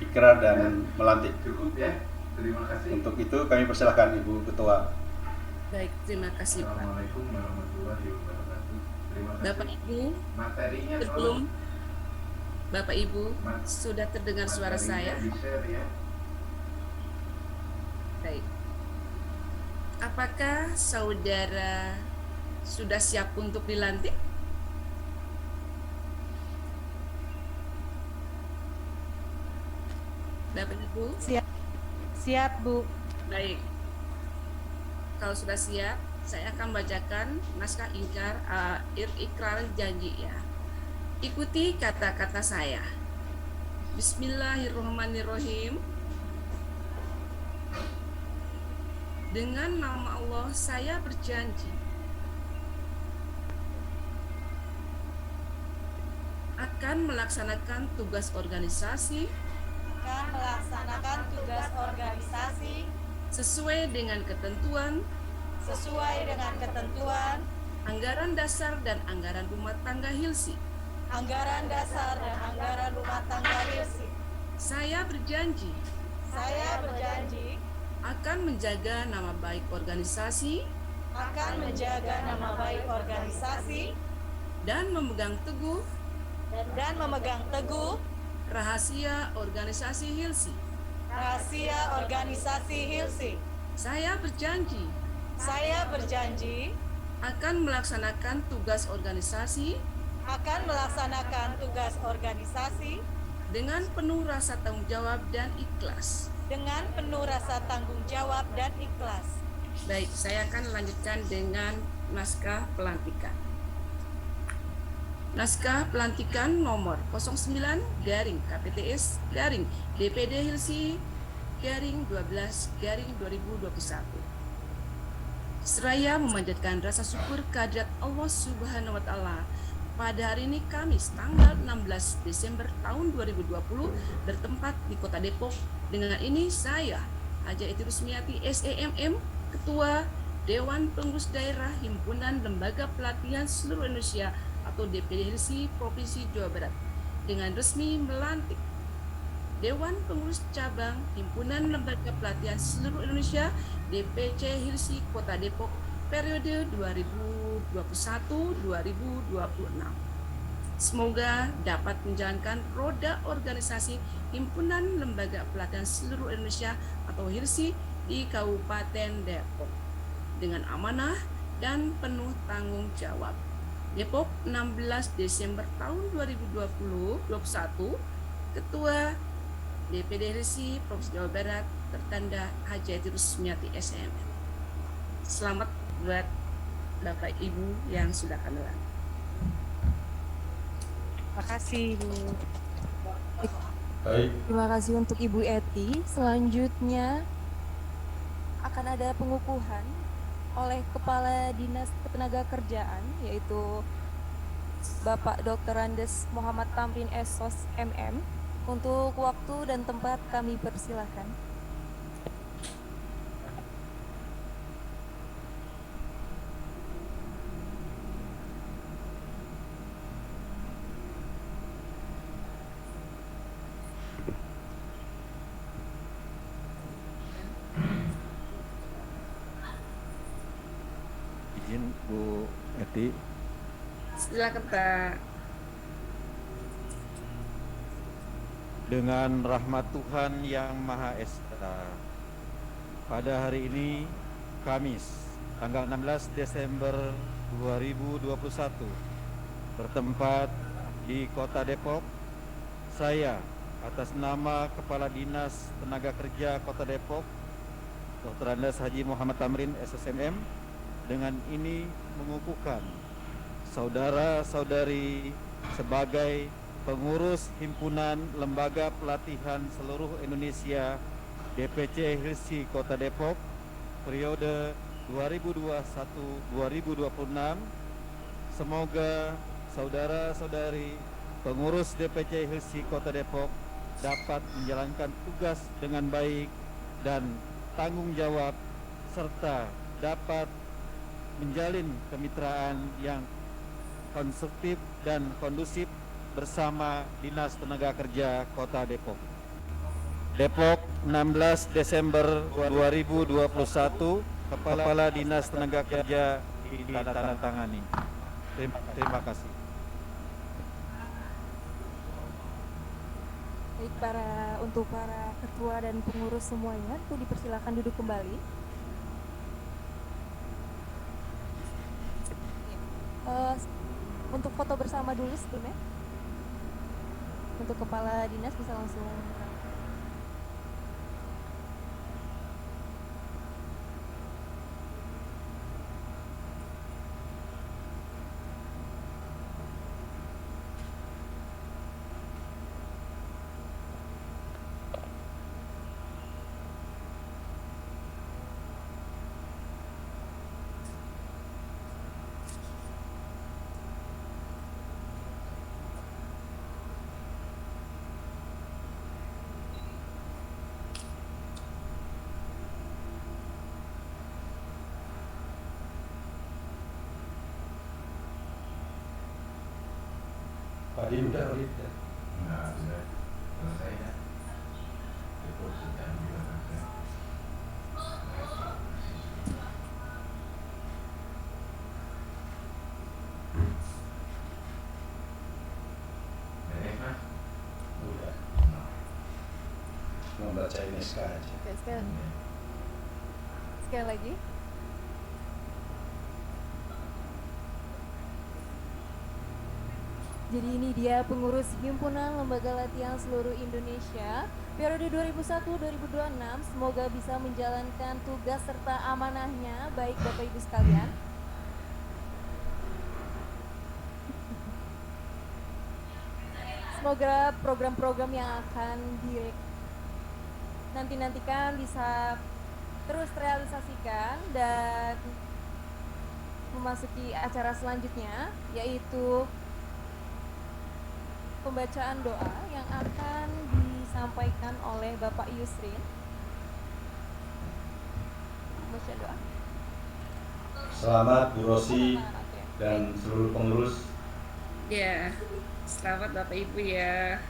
ikrar dan melantik. Cukup ya. Terima kasih. Untuk itu kami persilahkan Ibu Ketua. Baik, terima kasih Pak. Assalamualaikum warahmatullahi wabarakatuh. Terima kasih. Bapak Ibu, Materinya sebelum tolong. Bapak Ibu sudah terdengar suara saya? Di-share ya. Baik. Apakah saudara sudah siap untuk dilantik? Bapak Ibu? Siap, Bu. Baik. Kalau sudah siap, saya akan bacakan naskah ikrar janji ya. Ikuti kata-kata saya. Bismillahirrahmanirrahim. Dengan nama Allah, saya berjanji akan melaksanakan tugas organisasi sesuai dengan ketentuan anggaran dasar dan anggaran rumah tangga Hilsi. Saya berjanji akan menjaga nama baik organisasi dan memegang teguh rahasia organisasi Hilsi. Saya berjanji akan melaksanakan tugas organisasi dengan penuh rasa tanggung jawab dan ikhlas. Baik, saya akan lanjutkan dengan naskah pelantikan. Naskah pelantikan nomor 09 garing KPTS garing DPD Hilsi garing 12 garing 2021. Seraya memanjatkan rasa syukur kehadirat Allah Subhanahu wa Ta'ala, pada hari ini Kamis tanggal 16 Desember tahun 2020 bertempat di Kota Depok. Dengan ini saya, Haja Eti Rusmiati SEMM, Ketua Dewan Pengurus Daerah Himpunan Lembaga Pelatihan Seluruh Indonesia atau DPD Hilsi Provinsi Jawa Barat, dengan resmi melantik Dewan Pengurus Cabang Himpunan Lembaga Pelatihan Seluruh Indonesia DPC Hilsi Kota Depok periode 2021-2026. Semoga dapat menjalankan roda organisasi Himpunan Lembaga Pelatihan Seluruh Indonesia atau Hilsi di Kabupaten Depok dengan amanah dan penuh tanggung jawab. Depok 16 Desember tahun 2021, Ketua DPD Hilsi Provinsi Jawa Barat tertanda Haja Eti Rusmiati SEMM. Selamat buat Bapak Ibu yang sudah kami latih. Terima kasih Bu. Baik, Terima kasih untuk Ibu Eti. Selanjutnya akan ada pengukuhan oleh Kepala Dinas Ketenagakerjaan, yaitu Bapak Dr. Andes Muhammad Tamrin SOS MM. Untuk waktu dan tempat kami persilahkan. Izin Bu Eti. Silakan Pak. Dengan rahmat Tuhan Yang Maha Esa, pada hari ini Kamis tanggal 16 Desember 2021 bertempat di Kota Depok, saya atas nama Kepala Dinas Tenaga Kerja Kota Depok Dr. Andes Haji Muhammad Tamrin SSMM dengan ini mengukuhkan saudara-saudari sebagai pengurus Himpunan Lembaga Pelatihan Seluruh Indonesia DPC Hilsi Kota Depok periode 2021-2026. Semoga saudara-saudari pengurus DPC Hilsi Kota Depok dapat menjalankan tugas dengan baik dan tanggung jawab serta dapat menjalin kemitraan yang konstruktif dan kondusif bersama Dinas Tenaga Kerja Kota Depok. Depok 16 Desember 2021, Kepala Dinas Tenaga Kerja ditandatangani. Terima kasih. Baik, untuk para ketua dan pengurus semuanya, itu dipersilakan duduk kembali. Untuk foto bersama dulu sebelumnya. Untuk kepala dinas bisa langsung. Pak Din udah udah. Nah, sudah selesai ya. Depositan juga selesai. Beres mas? Udah. Mau bacain SK aja. Oke, sekali lagi. Jadi ini dia pengurus Himpunan Lembaga Latihan Seluruh Indonesia periode 2001-2026. Semoga bisa menjalankan tugas serta amanahnya, baik Bapak Ibu sekalian. Semoga program-program yang akan nantikan bisa terus terrealisasikan dan memasuki acara selanjutnya, yaitu pembacaan doa yang akan disampaikan oleh Bapak Yusrin. Baca doa. Selamat Bu Rosi dan seluruh pengurus. Ya, selamat Bapak Ibu ya.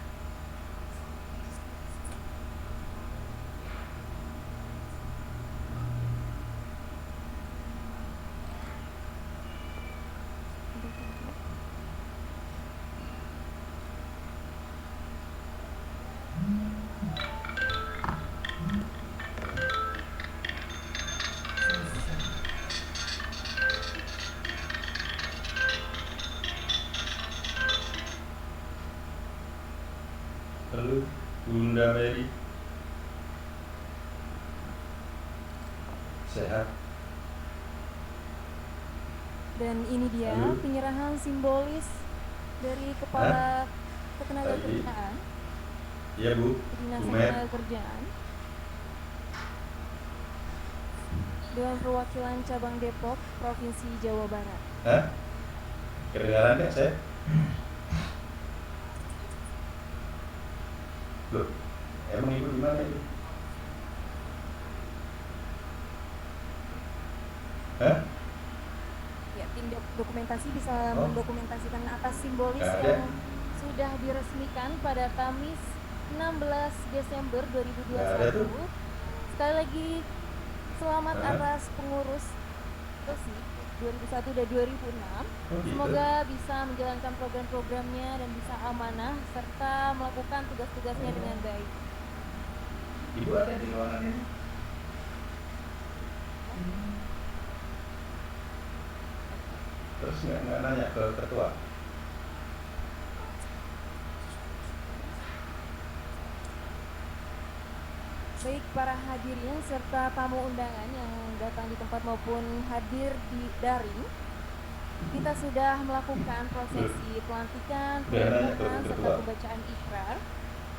Lalu Bunda Mary sehat. Dan ini dia penyerahan simbolis dari Kepala Ketenagakerjaan. Iya Bu. Dinas Bu Mer. Ketenagakerjaan. Dewan Perwakilan Cabang Depok, Provinsi Jawa Barat. Hah? Kedengaran nggak saya? Loh, emang Ibu di mana itu? Hah? Ya, tim dokumentasi bisa mendokumentasikan atas simbolis yang sudah diresmikan pada Kamis 16 Desember 2021. Sekali lagi selamat atas pengurus Rosi 2001 dan 2006. Semoga bisa menjalankan program-programnya dan bisa amanah serta melakukan tugas-tugasnya dengan baik. Ibu ada di ruangan ini? Terus nggak nanya ke ketua? Baik para hadirin serta tamu undangan yang datang di tempat maupun hadir di daring, kita sudah melakukan prosesi pelantikan, pengunduhan serta pembacaan ikrar.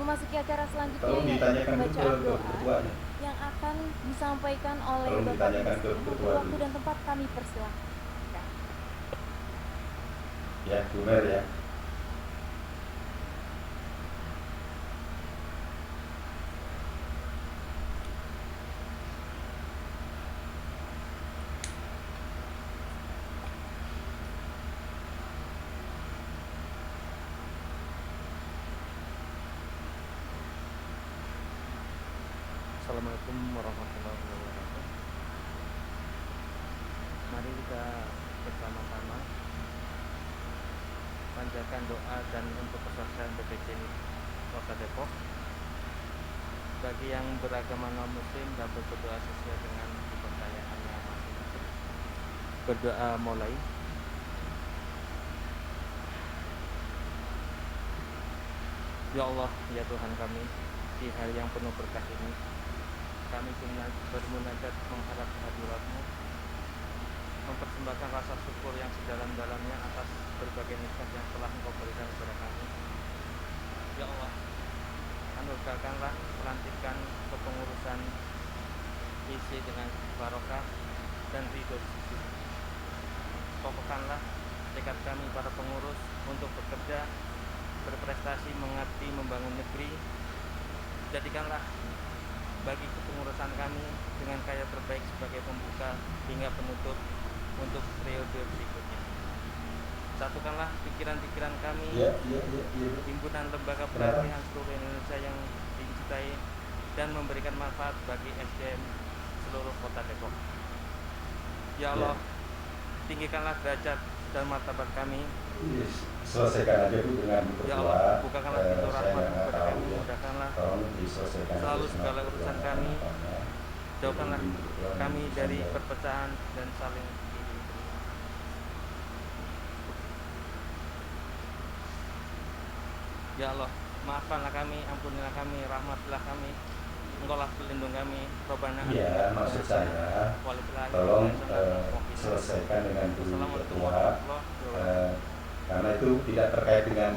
Memasuki acara selanjutnya yaitu pembacaan doa yang akan disampaikan oleh Bapak Ibu. Untuk waktu dan tempat kami persilahkan. Ya, Bu Mer ya. Assalamualaikum warahmatullahi wabarakatuh. Mari kita bersama-sama panjatkan doa dan untuk kesusahan DPC Kota Depok. Bagi yang beragama non-muslim dapat berdoa sesuai dengan kepercayaannya masing-masing. Berdoa mulai. Ya Allah, ya Tuhan kami, di hari yang penuh berkah ini kami bermunajat mengharap kehadirat-Mu, mempersembahkan rasa syukur yang sedalam-dalamnya atas berbagai nikmat yang telah Engkau berikan kepada kami. Ya Allah, anugerahkanlah pelantikan kepengurusan isi dengan barokah dan ridho sisi. Kokohkanlah tekad kami para pengurus untuk bekerja, berprestasi, mengabdi, membangun negeri. Jadikanlah bagi kepengurusan kami dengan karya terbaik sebagai pembuka hingga penutup untuk periode berikutnya. satukanlah pikiran-pikiran kami, himpunan lembaga Kenapa? pelatihan seluruh Indonesia yang dicintai dan memberikan manfaat bagi SDM seluruh kota Depok. Ya Allah, tinggikanlah derajat dan martabat kami. Selesaikan aja Bu dengan Ya berdoa. Allah, bukakanlah pintu Saya rahmat nggak kepada tahu kami, ya. mudahkanlah Tolong diselesaikan selalu aja segala sama urusan berdoa kami, harapannya. jauhkanlah Jadi, kami dari sampai- perpecahan dan saling iri. Ya Allah, maafkanlah kami, ampunilah kami, rahmatilah kami, Engkaulah pelindung kami, Robbana. Iya, maksud saya, tolong selesaikan dengan Bu Ketua, karena itu tidak terkait dengan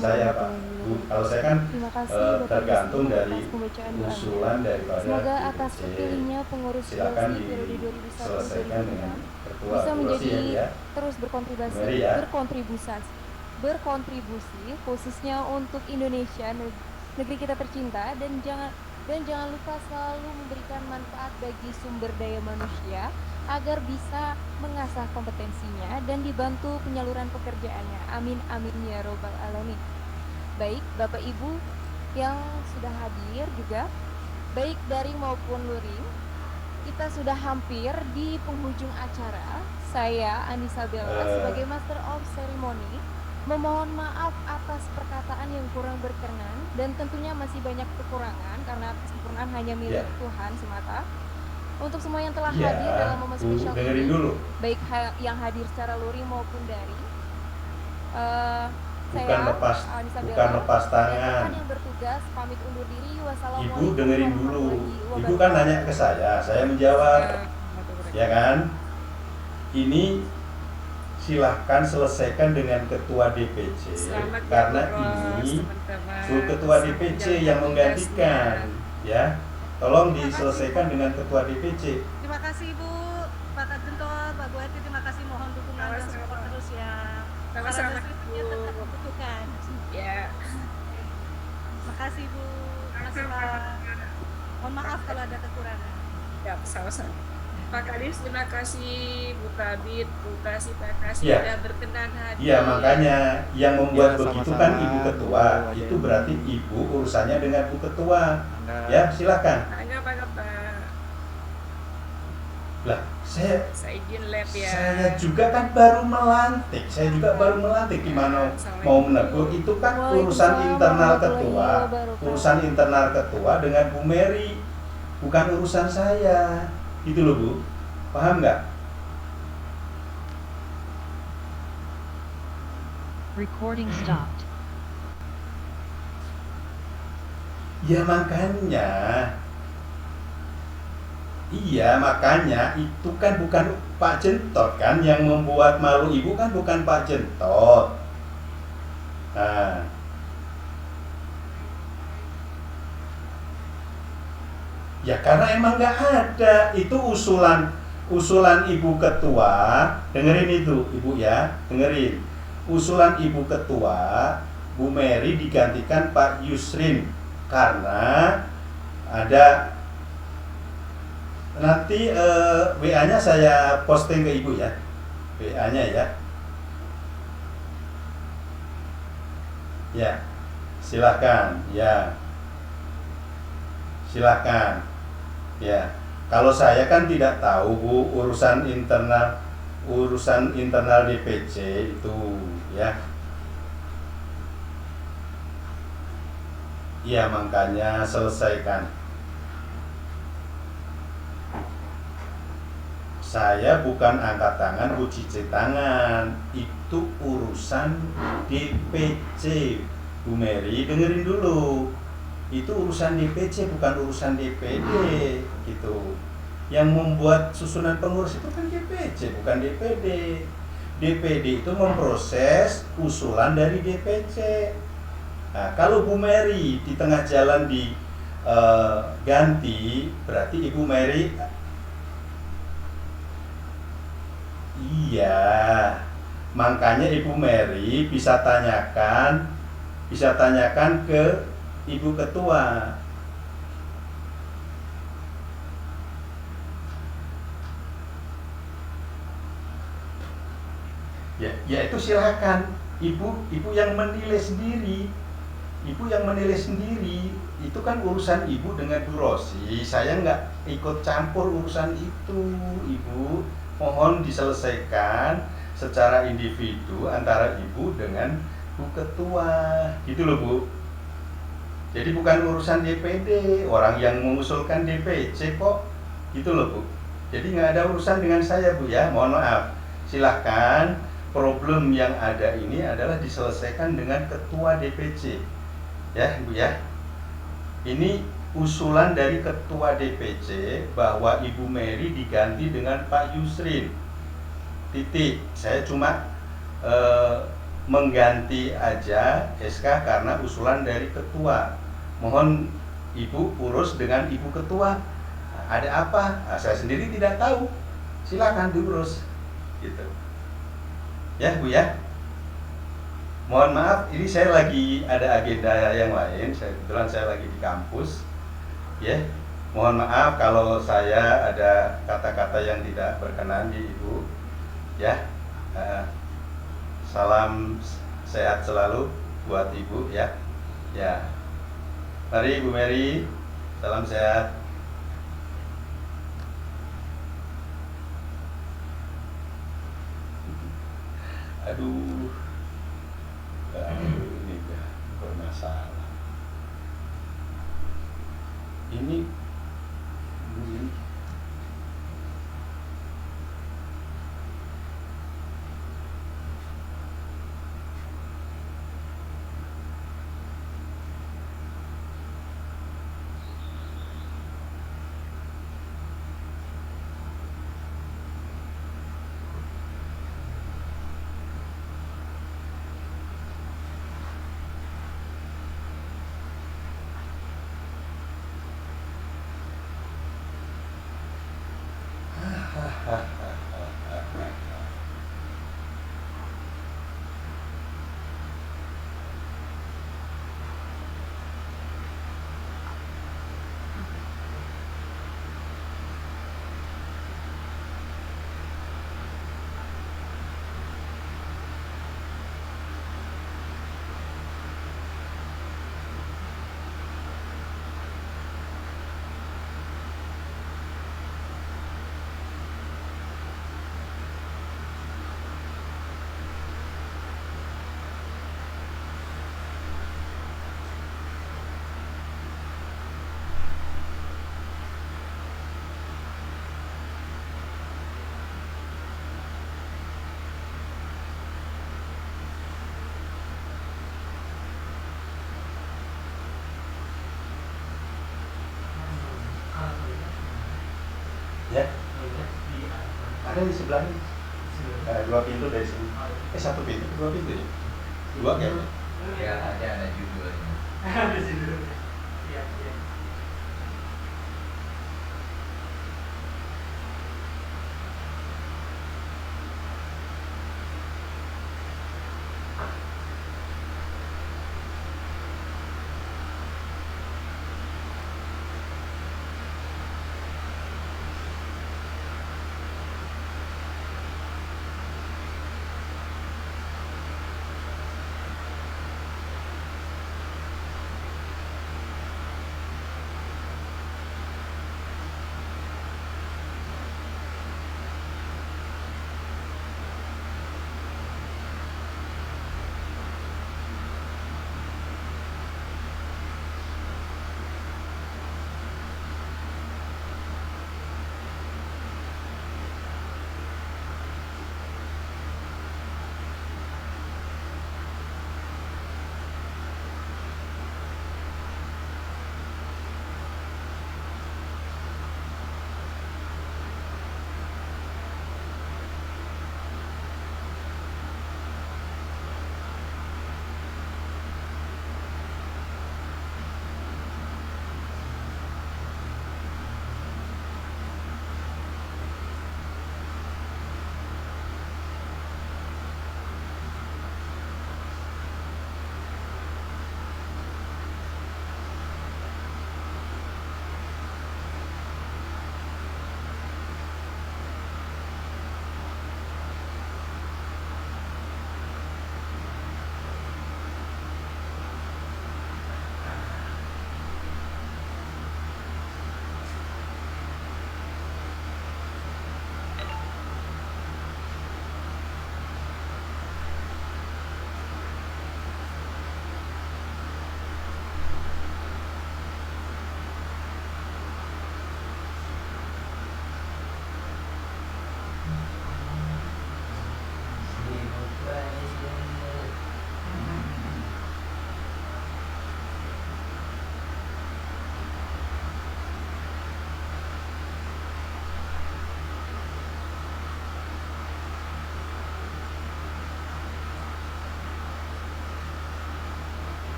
saya Pak. Bu, kalau saya kan Terima kasih Bapak tergantung Presiden dari atas pembacaan doanya. usulan daripada Semoga atas DPC. terpilihnya pengurus Silakan PLC periode 2001 diselesaikan dengan Ketua bisa menjadi PLC ya. terus berkontribusi, Mari ya. berkontribusi khususnya untuk Indonesia, negeri kita tercinta, dan jangan lupa selalu memberikan manfaat bagi sumber daya manusia agar bisa mengasah kompetensinya dan dibantu penyaluran pekerjaannya. Amin amin ya robbal alamin. Baik Bapak Ibu yang sudah hadir juga, baik daring maupun luring, kita sudah hampir di penghujung acara. Saya Anissa Bella sebagai Master of Ceremony memohon maaf atas perkataan yang kurang berkenan, dan tentunya masih banyak kekurangan karena kesempurnaan hanya milik Tuhan semata. Untuk semua yang telah hadir dalam momen spesial ini, baik yang hadir secara luring maupun daring, bukan lepas tangan. Yang bertugas pamit undur diri. Wassalamualaikum. Ibu dengerin dulu. Ibu kan nanya ke saya menjawab. Ya kan? Ini silahkan selesaikan dengan Ketua DPC. Karena ini Bu Ketua DPC yang menggantikan, ya. Tolong diselesaikan dengan Ketua DPC. Terima kasih Ibu, Pak Kadentol, Pak Bu Eti, terima kasih, mohon dukungan dan support terus ya. Sama-sama Selanjutnya tetap dibutuhkan. Ya. Terima kasih Bu, Mas Pak. Mohon maaf kalau ada kekurangan. Ya, sama-sama. Pak Kadis, terima kasih. Bu Kabit, Bu Kasih, Pak Kasih Ya. sudah berkenan hadir. Iya, makanya yang membuat Ya, begitu sama-sama. kan Ibu Ketua. Itu berarti Ibu urusannya dengan Bu Ketua. Ya, silakan. Enggak apa-apa. Lah, saya izin lab ya. Saya juga kan baru melantik. Gimana mau menegur? Itu kan urusan internal ketua. Urusan internal ketua dengan Bu Mary, bukan urusan saya. Gitu loh Bu. Paham nggak? Recording stopped. Ya makanya. Iya, makanya itu kan bukan Pak Jentot kan yang membuat malu Ibu, kan bukan Pak Jentot. Nah, ya karena emang nggak ada. Itu usulan Ibu Ketua. Dengerin itu Ibu ya, dengerin. Usulan Ibu Ketua, Bu Mary digantikan Pak Yusrin karena ada. Nanti WA-nya saya posting ke Ibu ya. WA-nya ya. Ya. Silakan, ya. Silakan. Ya. Kalau saya kan tidak tahu Bu urusan internal DPC itu ya. Ya makanya selesaikan. Saya bukan angkat tangan, Bu cuci tangan. Itu urusan DPC. Bu Mary, dengerin dulu. Itu urusan DPC, bukan urusan DPD gitu. Yang membuat susunan pengurus itu kan DPC, bukan DPD. DPD itu memproses usulan dari DPC. Nah, kalau Bu Mary di tengah jalan diganti, berarti Ibu Mary. Iya, makanya Ibu Mary bisa tanyakan ke Ibu Ketua. Ya itu silakan ibu yang menilai sendiri. Ibu yang menilai sendiri, itu kan urusan ibu dengan Bu Rosi. Saya nggak ikut campur urusan itu, ibu. Mohon diselesaikan secara individu antara ibu dengan Bu Ketua, gitu loh Bu. Jadi bukan urusan DPD, orang yang mengusulkan DPC kok, gitu loh Bu. Jadi nggak ada urusan dengan saya Bu ya, mohon maaf. Silahkan, problem yang ada ini adalah diselesaikan dengan Ketua DPC. Ya Ibu ya, ini usulan dari Ketua DPC bahwa Ibu Mary diganti dengan Pak Yusrin. Titik. Saya cuma mengganti aja SK karena usulan dari Ketua. Mohon Ibu urus dengan Ibu Ketua. Ada apa? Nah, saya sendiri tidak tahu. Silakan diurus. Gitu. Ya Bu ya. Mohon maaf, ini saya lagi ada agenda yang lain. Kebetulan saya lagi di kampus, ya. Mohon maaf kalau saya ada kata-kata yang tidak berkenan di Ibu, ya. Salam sehat selalu buat Ibu, ya. Ya. Mari Ibu Mary, salam sehat. Aduh. Ini bermasalah. Ini ya. Ada di sebelahnya. Dua pintu dari sini. Satu pintu, dua pintu ya? Dua kan? Ya, ada judulnya. Ada judulnya. Iya.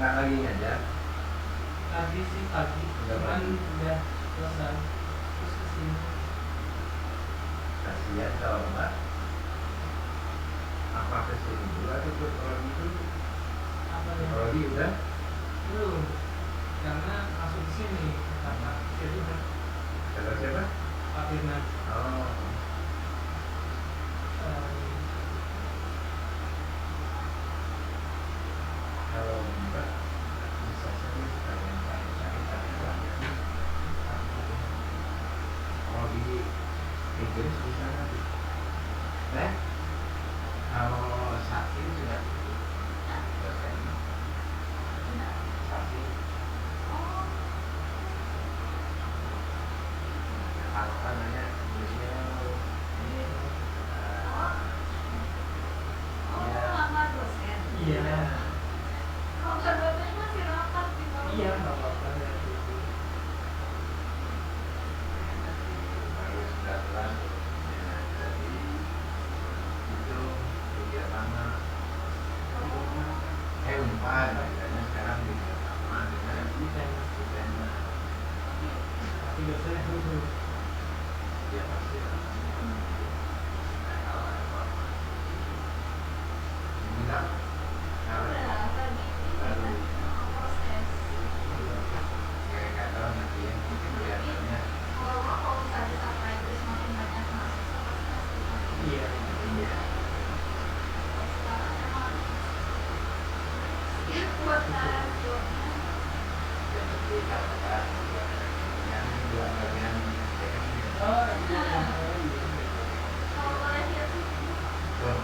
Nggak lagi ngajar. Tadi sih pagi, cuman udah selesai. Terus kesini. Kasihan kalau Mbak. Apa kesini dulu atau psikologi dulu? Apa ya? Psikologi udah? Belum. Karena masuk di sini kata Firman. Kata siapa? Pak Firman. Oh. Kalau Mbak bisa saja sekalian cari pelajaran. Kalau di Inggris bisa nanti. Kalau sakit sudah dosen. Sakit. Apa namanya? Beliau ini Iya. Kalau sahabatnya masih rapat di bawah. Iya, nggak apa-apa ya. baru 19 ya, jadi itu udah lama. Unpad makanya sekarang bisa sama dengan Udana. Tapi dosennya dulu. Dia pasti enggak. Baru kayak nggak tahu nanti ya kelihatannya. Iya. Iya. Seperti katakan yang dua bagian Oh, iya. tuh,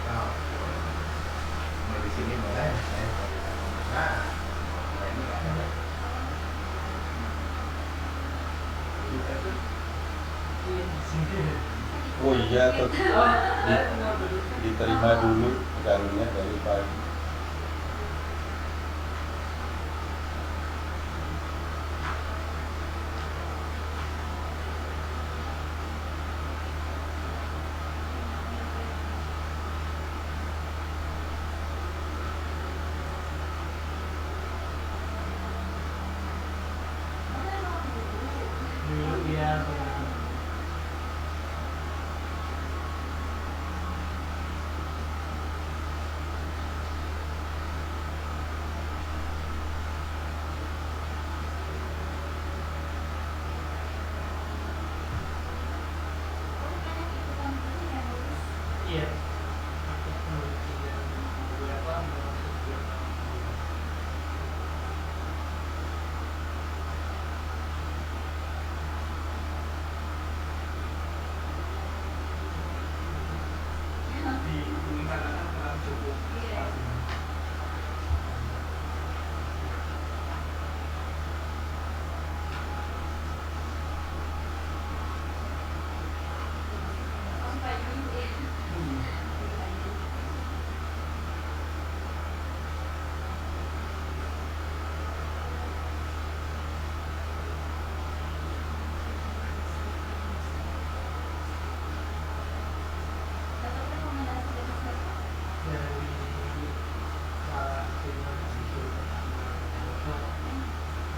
tahu. Mau di sini boleh, nah, ini nggak ada. Kita tuh Oh iya, diterima dulu garunya dari pagi. Dulu dia iya. Aku penelitian beberapa masuk ke di lingkaran kurang cukup. Dari Pak Firman itu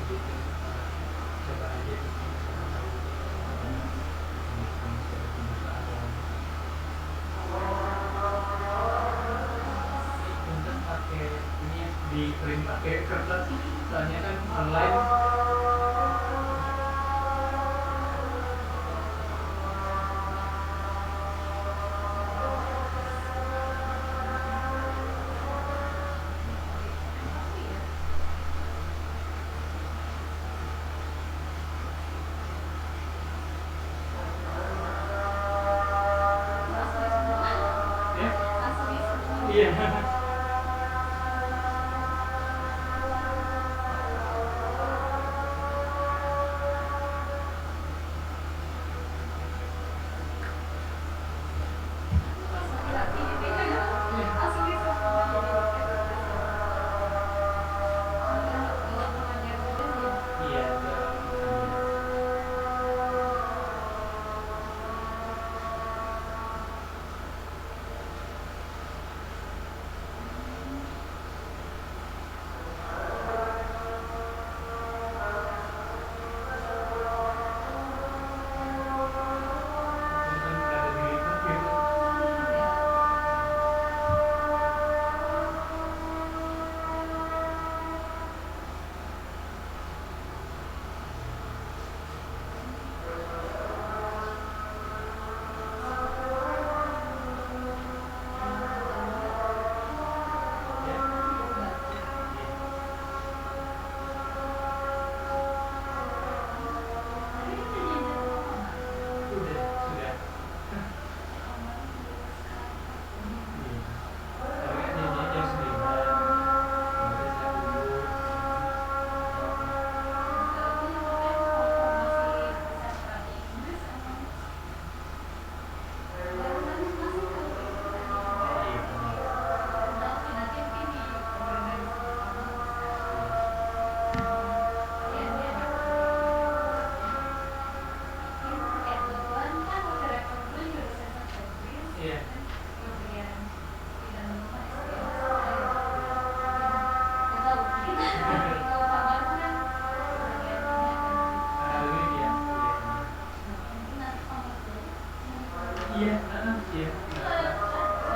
begitu coba aja untuk pakai ini di print pakai kertas soalnya kan online. Iya.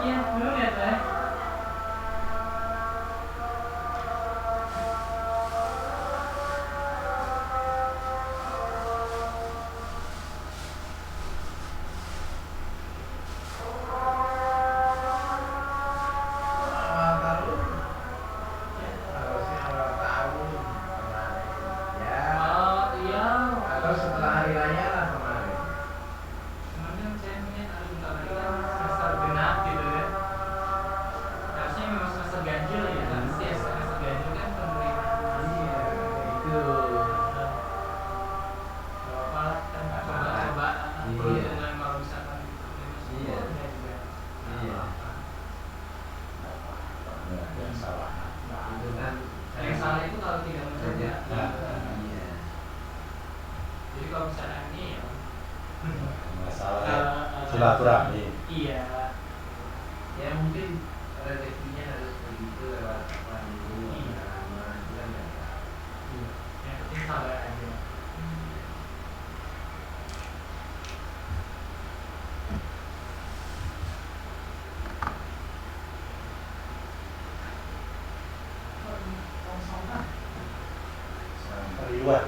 Iya, belum ya Pak. Yang salah itu kalau tidak mencoba. Iya. Jadi kalau misalnya ini ya masalah silaturahmi. Iya. Ya mungkin rezekinya harus begitu lewat apa dulu, lama itu kan nggak tahu. Iya. Yang penting sabar aja. Riwat.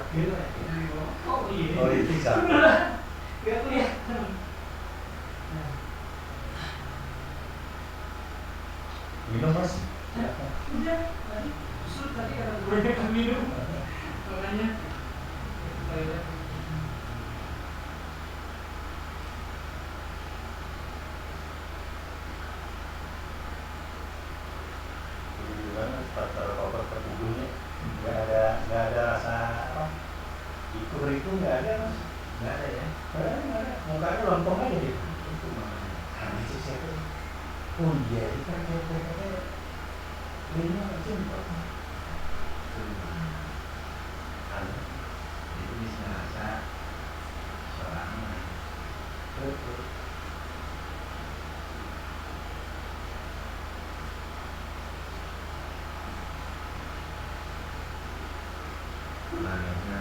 Oh iya. Oh itu sama. Gak kelihatan. Minum mas. Udah. Justru tadi ada banyak minum. Makanya. Gimana starter koper tertubuhnya? Nggak ada rasa apa? Itu nggak ada mas. Nggak ada ya? Nggak ada. Mukanya lontong aja gitu. Itu mana? Aneh sih siapa? Oh iya, itu kan kayaknya ini jempol. Aneh. Itu bisa rasa seorang. Betul. Layaknya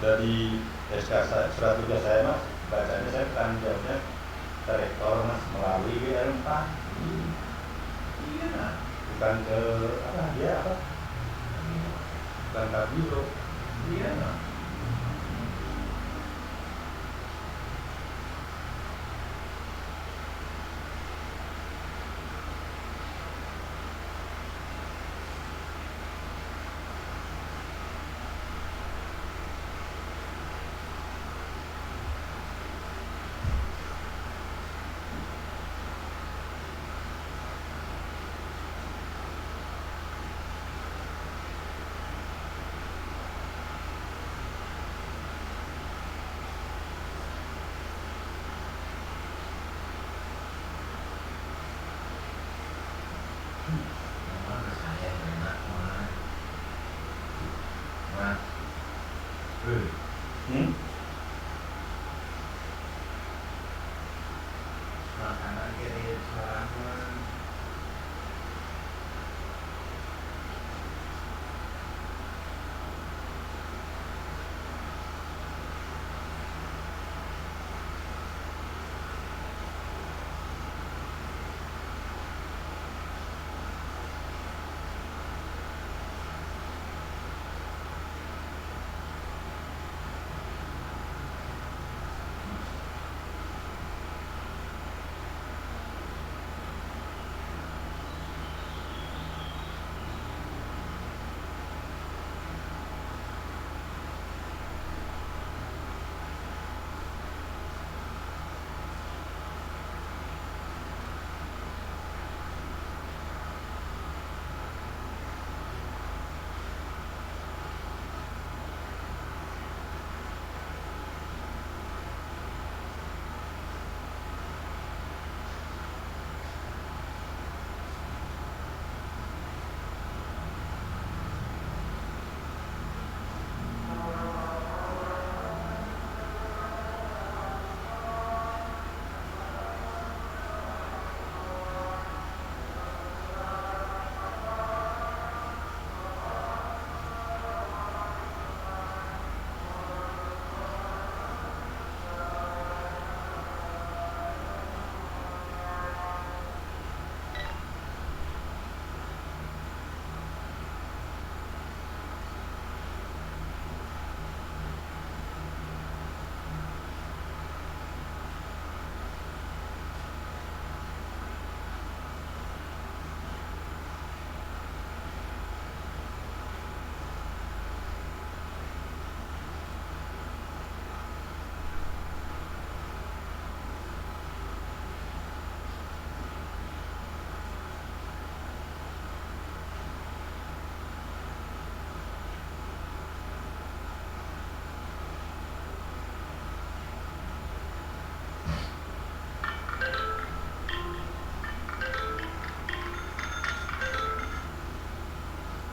dari SK surat tugas saya mas, bacanya saya tanggung jawabnya ke rektor mas melalui WR4. Iya nah. Bukan ke apa dia apa? Bukan ke biro. Iya nah. Makanan kirim salaman.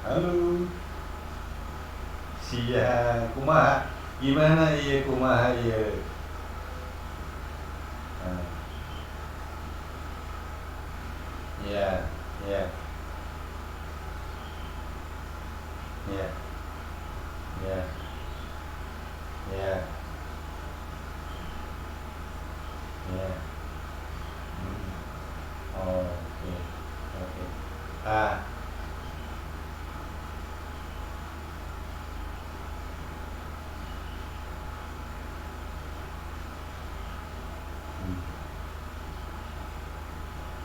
Halo. Sia, kumaha? Gimana iya kumaha iya? Ya, ya, ya, ya, ya, ya. Oke, oke. Ah,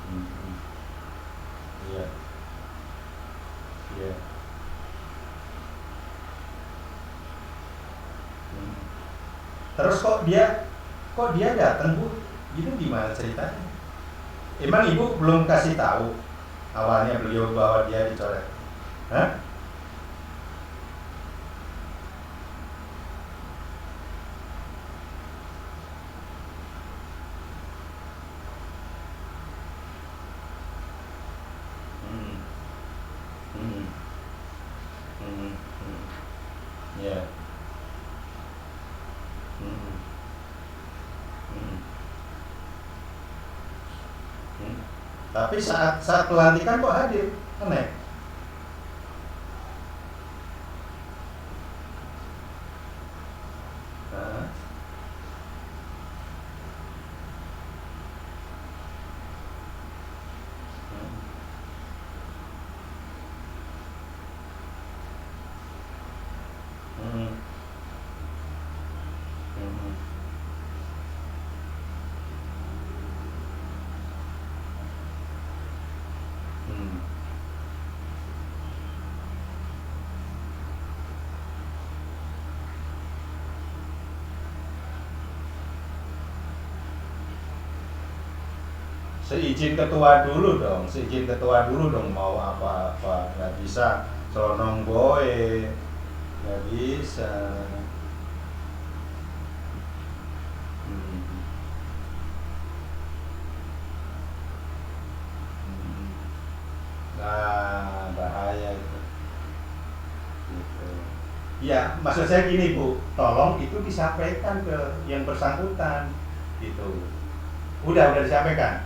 hmm, hmm. Iya, iya. Hmm. Terus kok dia datang Bu? Itu gimana ceritanya? Emang Ibu belum kasih tahu awalnya beliau bahwa dia dicoret? Hah? Hmm, hmm, hmm, hmm. Ya. Hmm, hmm, hmm. Tapi saat pelantikan kok hadir? Aneh. Hah? Hmm, hmm, hmm, hmm. Seizin ketua dulu dong, seizin ketua dulu dong mau apa-apa, nggak bisa selonong boy, nggak bisa. Hmm, hmm. Nah, bahaya itu. Gitu. Ya, maksud saya gini Bu, tolong itu disampaikan ke yang bersangkutan, gitu. Udah disampaikan.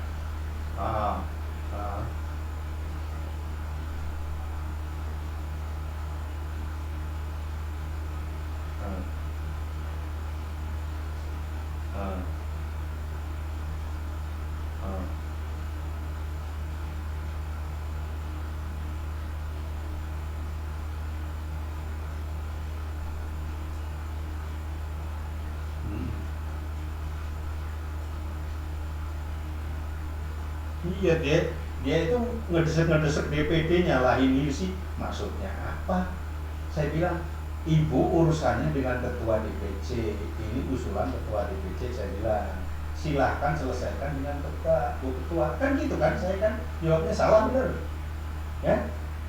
Ah, ah, ah, ah, ah. Hmm. Iya dia itu ngedesek DPD nyalahin Hilsi, maksudnya apa? Saya bilang ibu urusannya dengan ketua DPC, ini usulan ketua DPC, saya bilang silahkan selesaikan dengan ketua, Bu ketua, kan gitu kan? Saya kan jawabnya salah bener, ya?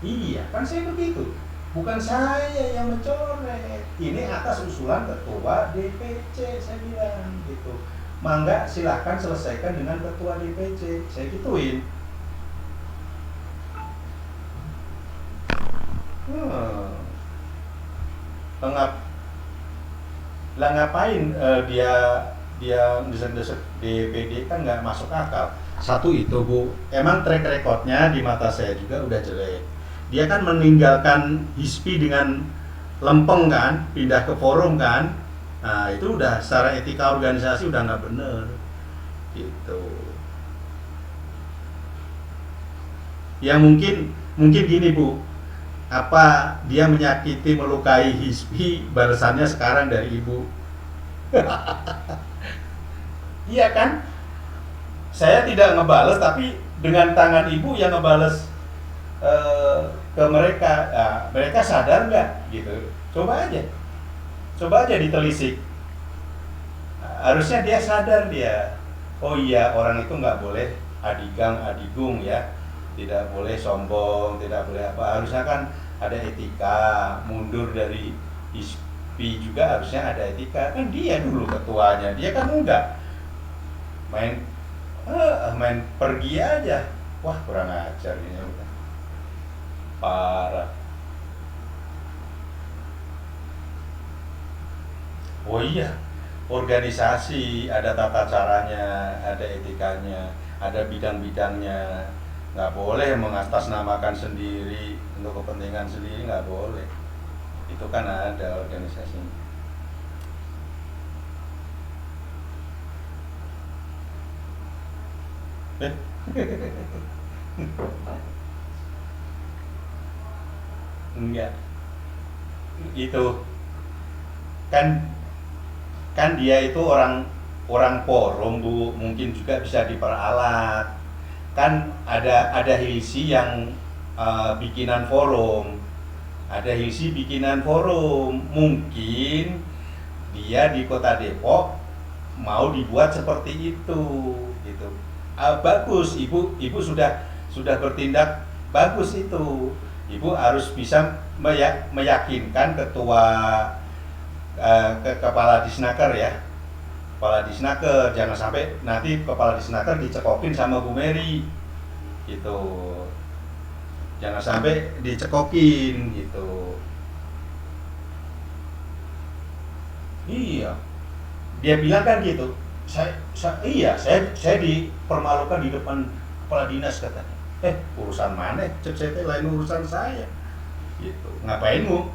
Iya kan saya begitu, bukan saya yang mencoret, ini atas usulan ketua DPC, saya bilang gitu. Mangga silahkan selesaikan dengan ketua DPC, saya gituin. Lah ngapain dia desek-desek DPD, kan nggak masuk akal. Satu itu Bu, emang track recordnya di mata saya juga udah jelek. Dia kan meninggalkan HISPI dengan lempeng kan, pindah ke forum kan. Nah itu udah secara etika organisasi udah nggak bener gitu. Ya mungkin gini Bu, apa dia menyakiti melukai HISPI, balasannya sekarang dari Ibu. Iya kan? Saya tidak ngebales, tapi dengan tangan Ibu yang ngebales ke mereka. Nah, mereka sadar nggak gitu? Coba aja ditelisik. Harusnya dia sadar dia. Oh iya, orang itu nggak boleh adigung ya, tidak boleh sombong, tidak boleh apa. Harusnya kan ada etika, mundur dari HISPI juga harusnya ada etika. Kan dia dulu ketuanya, dia kan enggak main pergi aja. Wah kurang ajar ini udah parah. Oh iya, organisasi ada tata caranya, ada etikanya, ada bidang-bidangnya. Nggak boleh mengatasnamakan sendiri untuk kepentingan sendiri, nggak boleh. Itu kan ada organisasinya. Enggak, itu kan dia itu orang forum Bu, mungkin juga bisa diperalat. Kan ada Hilsi yang bikinan forum, ada Hilsi bikinan forum, mungkin dia di Kota Depok mau dibuat seperti itu gitu. Bagus, ibu sudah bertindak bagus itu. Ibu harus bisa meyakinkan ketua kepala Disnaker ya, kepala Disnaker, jangan sampai nanti kepala Disnaker dicekokin sama Bu Mary gitu, jangan sampai dicekokin gitu. Iya, dia bilang kan gitu, saya dipermalukan di depan kepala dinas katanya. Urusan mana? Cek lain urusan saya gitu. Ngapain mu?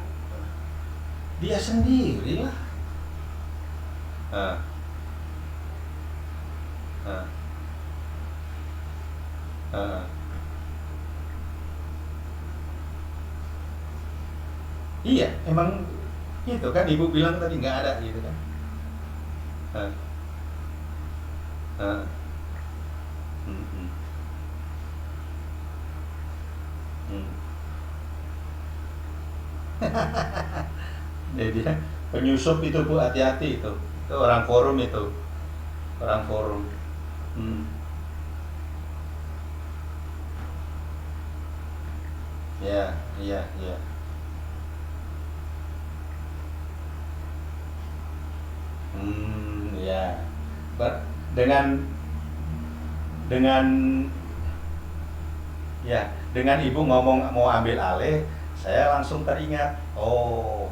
Dia sendiri lah. Iya, emang gitu kan, ibu bilang tadi nggak ada gitu kan. Jadi penyusup itu Bu, hati-hati itu orang forum itu, orang forum. Ya. Ya. Dengan ibu ngomong mau ambil alih, saya langsung teringat, oh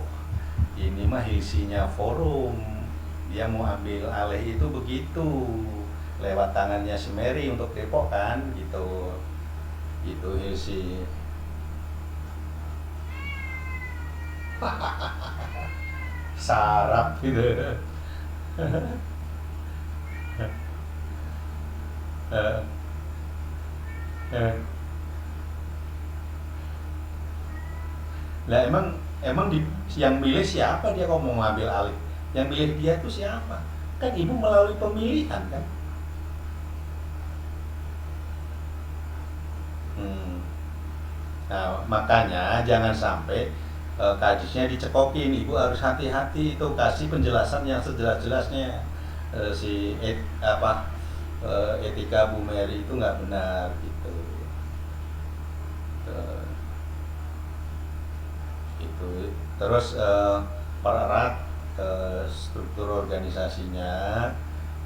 ini mah isinya forum, dia mau ambil alih itu begitu, lewat tangannya si Mary untuk Depok kan gitu. Itu Hilsi. Sarap gitu. Lah emang yang milih siapa dia kalau mau ngambil alih? Yang milih dia itu siapa? Kan ibu melalui pemilihan kan? Nah, makanya jangan sampai kadisnya dicekokin. Ibu harus hati-hati itu, kasih penjelasan yang sejelas-jelasnya. Etika Bu Mary itu nggak benar gitu. Terus pererat struktur organisasinya,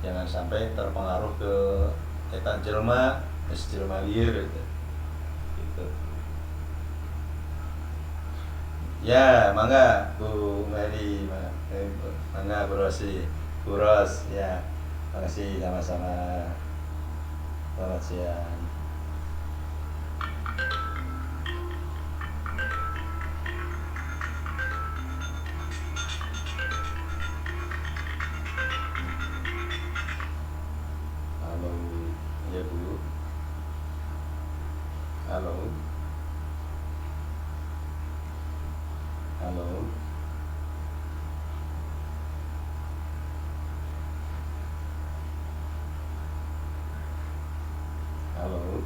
jangan sampai terpengaruh ke eta jelma lieur gitu. Ya, mangga Bu Mary, mangga Bu Rosi, Bu Ros ya. Makasih sama-sama. Selamat siang. Halo, ya Bu. Halo. Halo. Halo.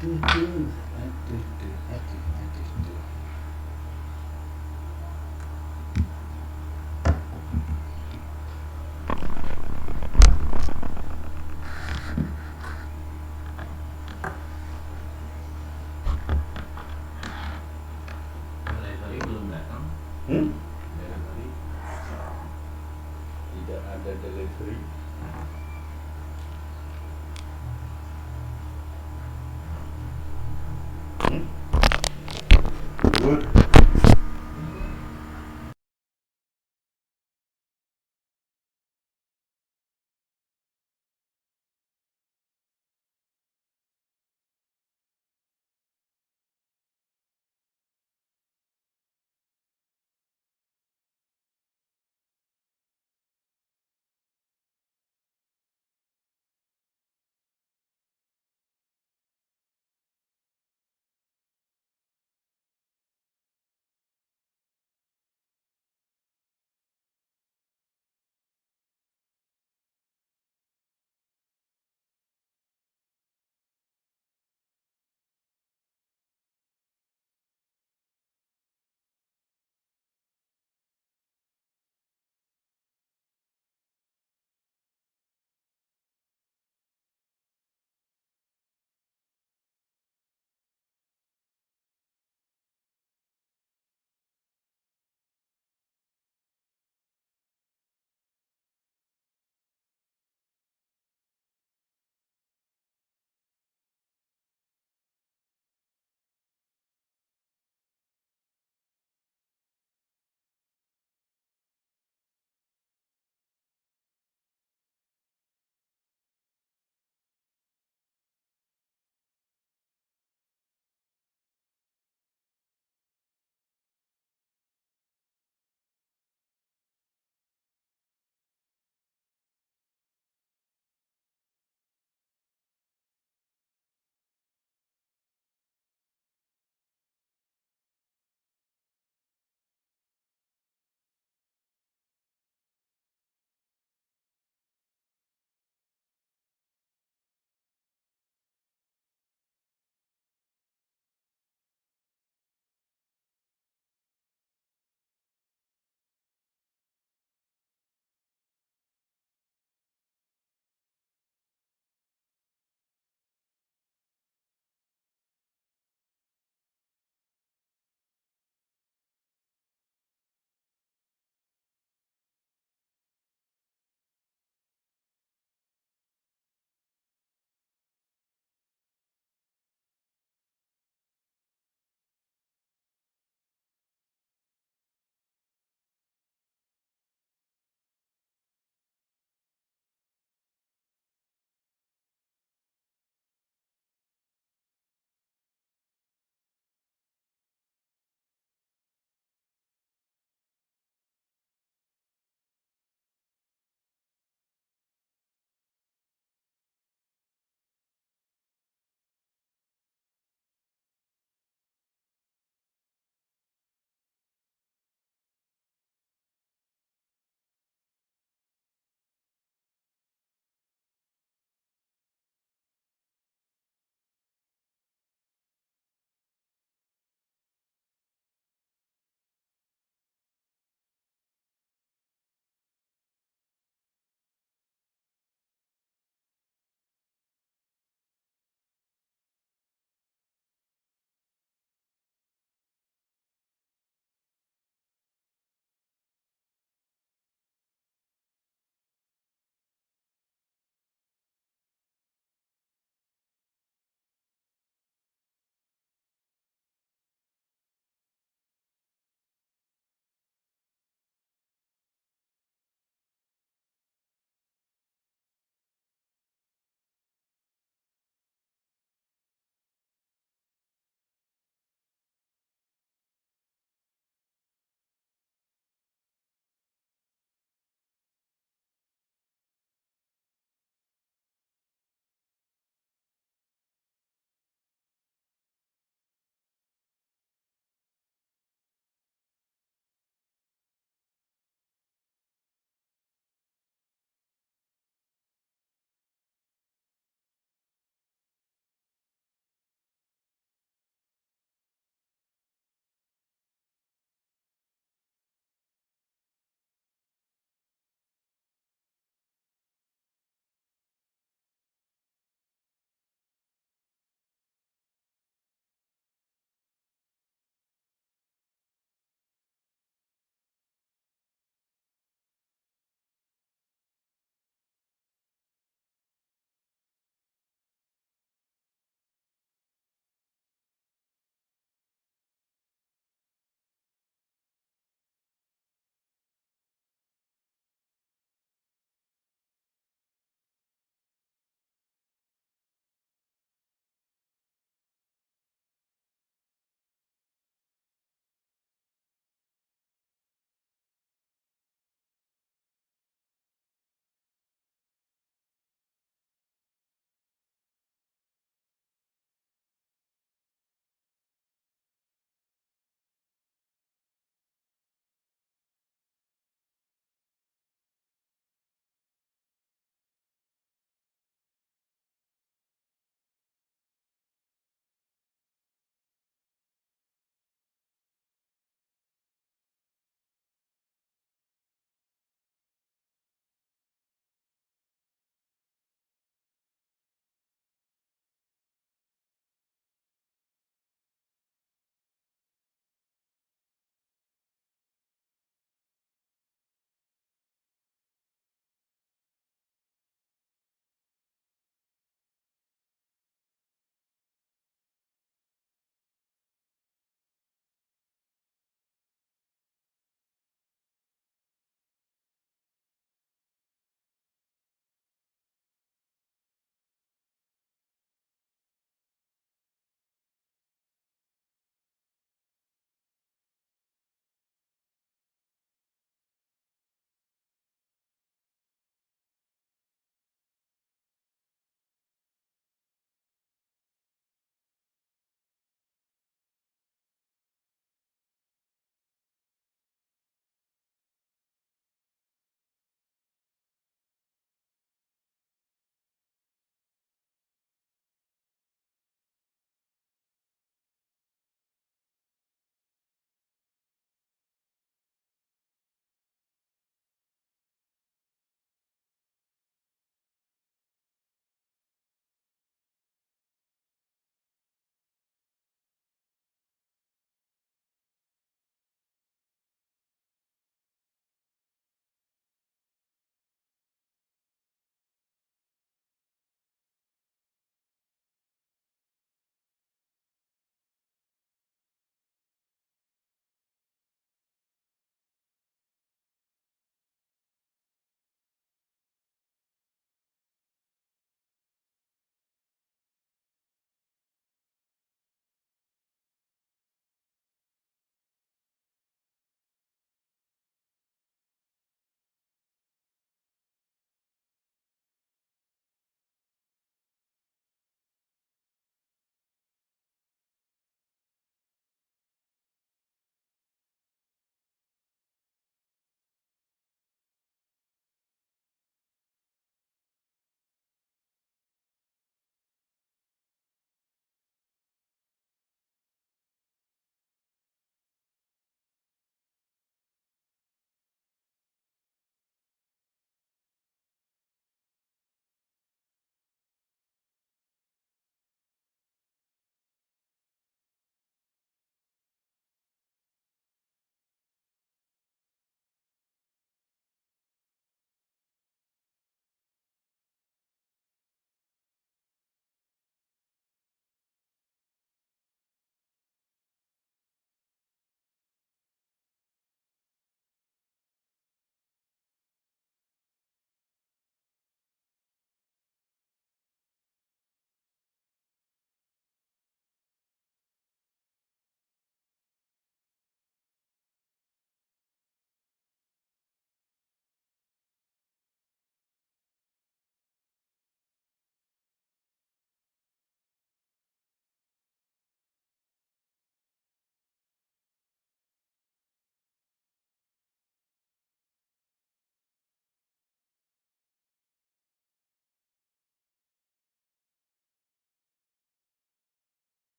Tidak ada delivery. Good.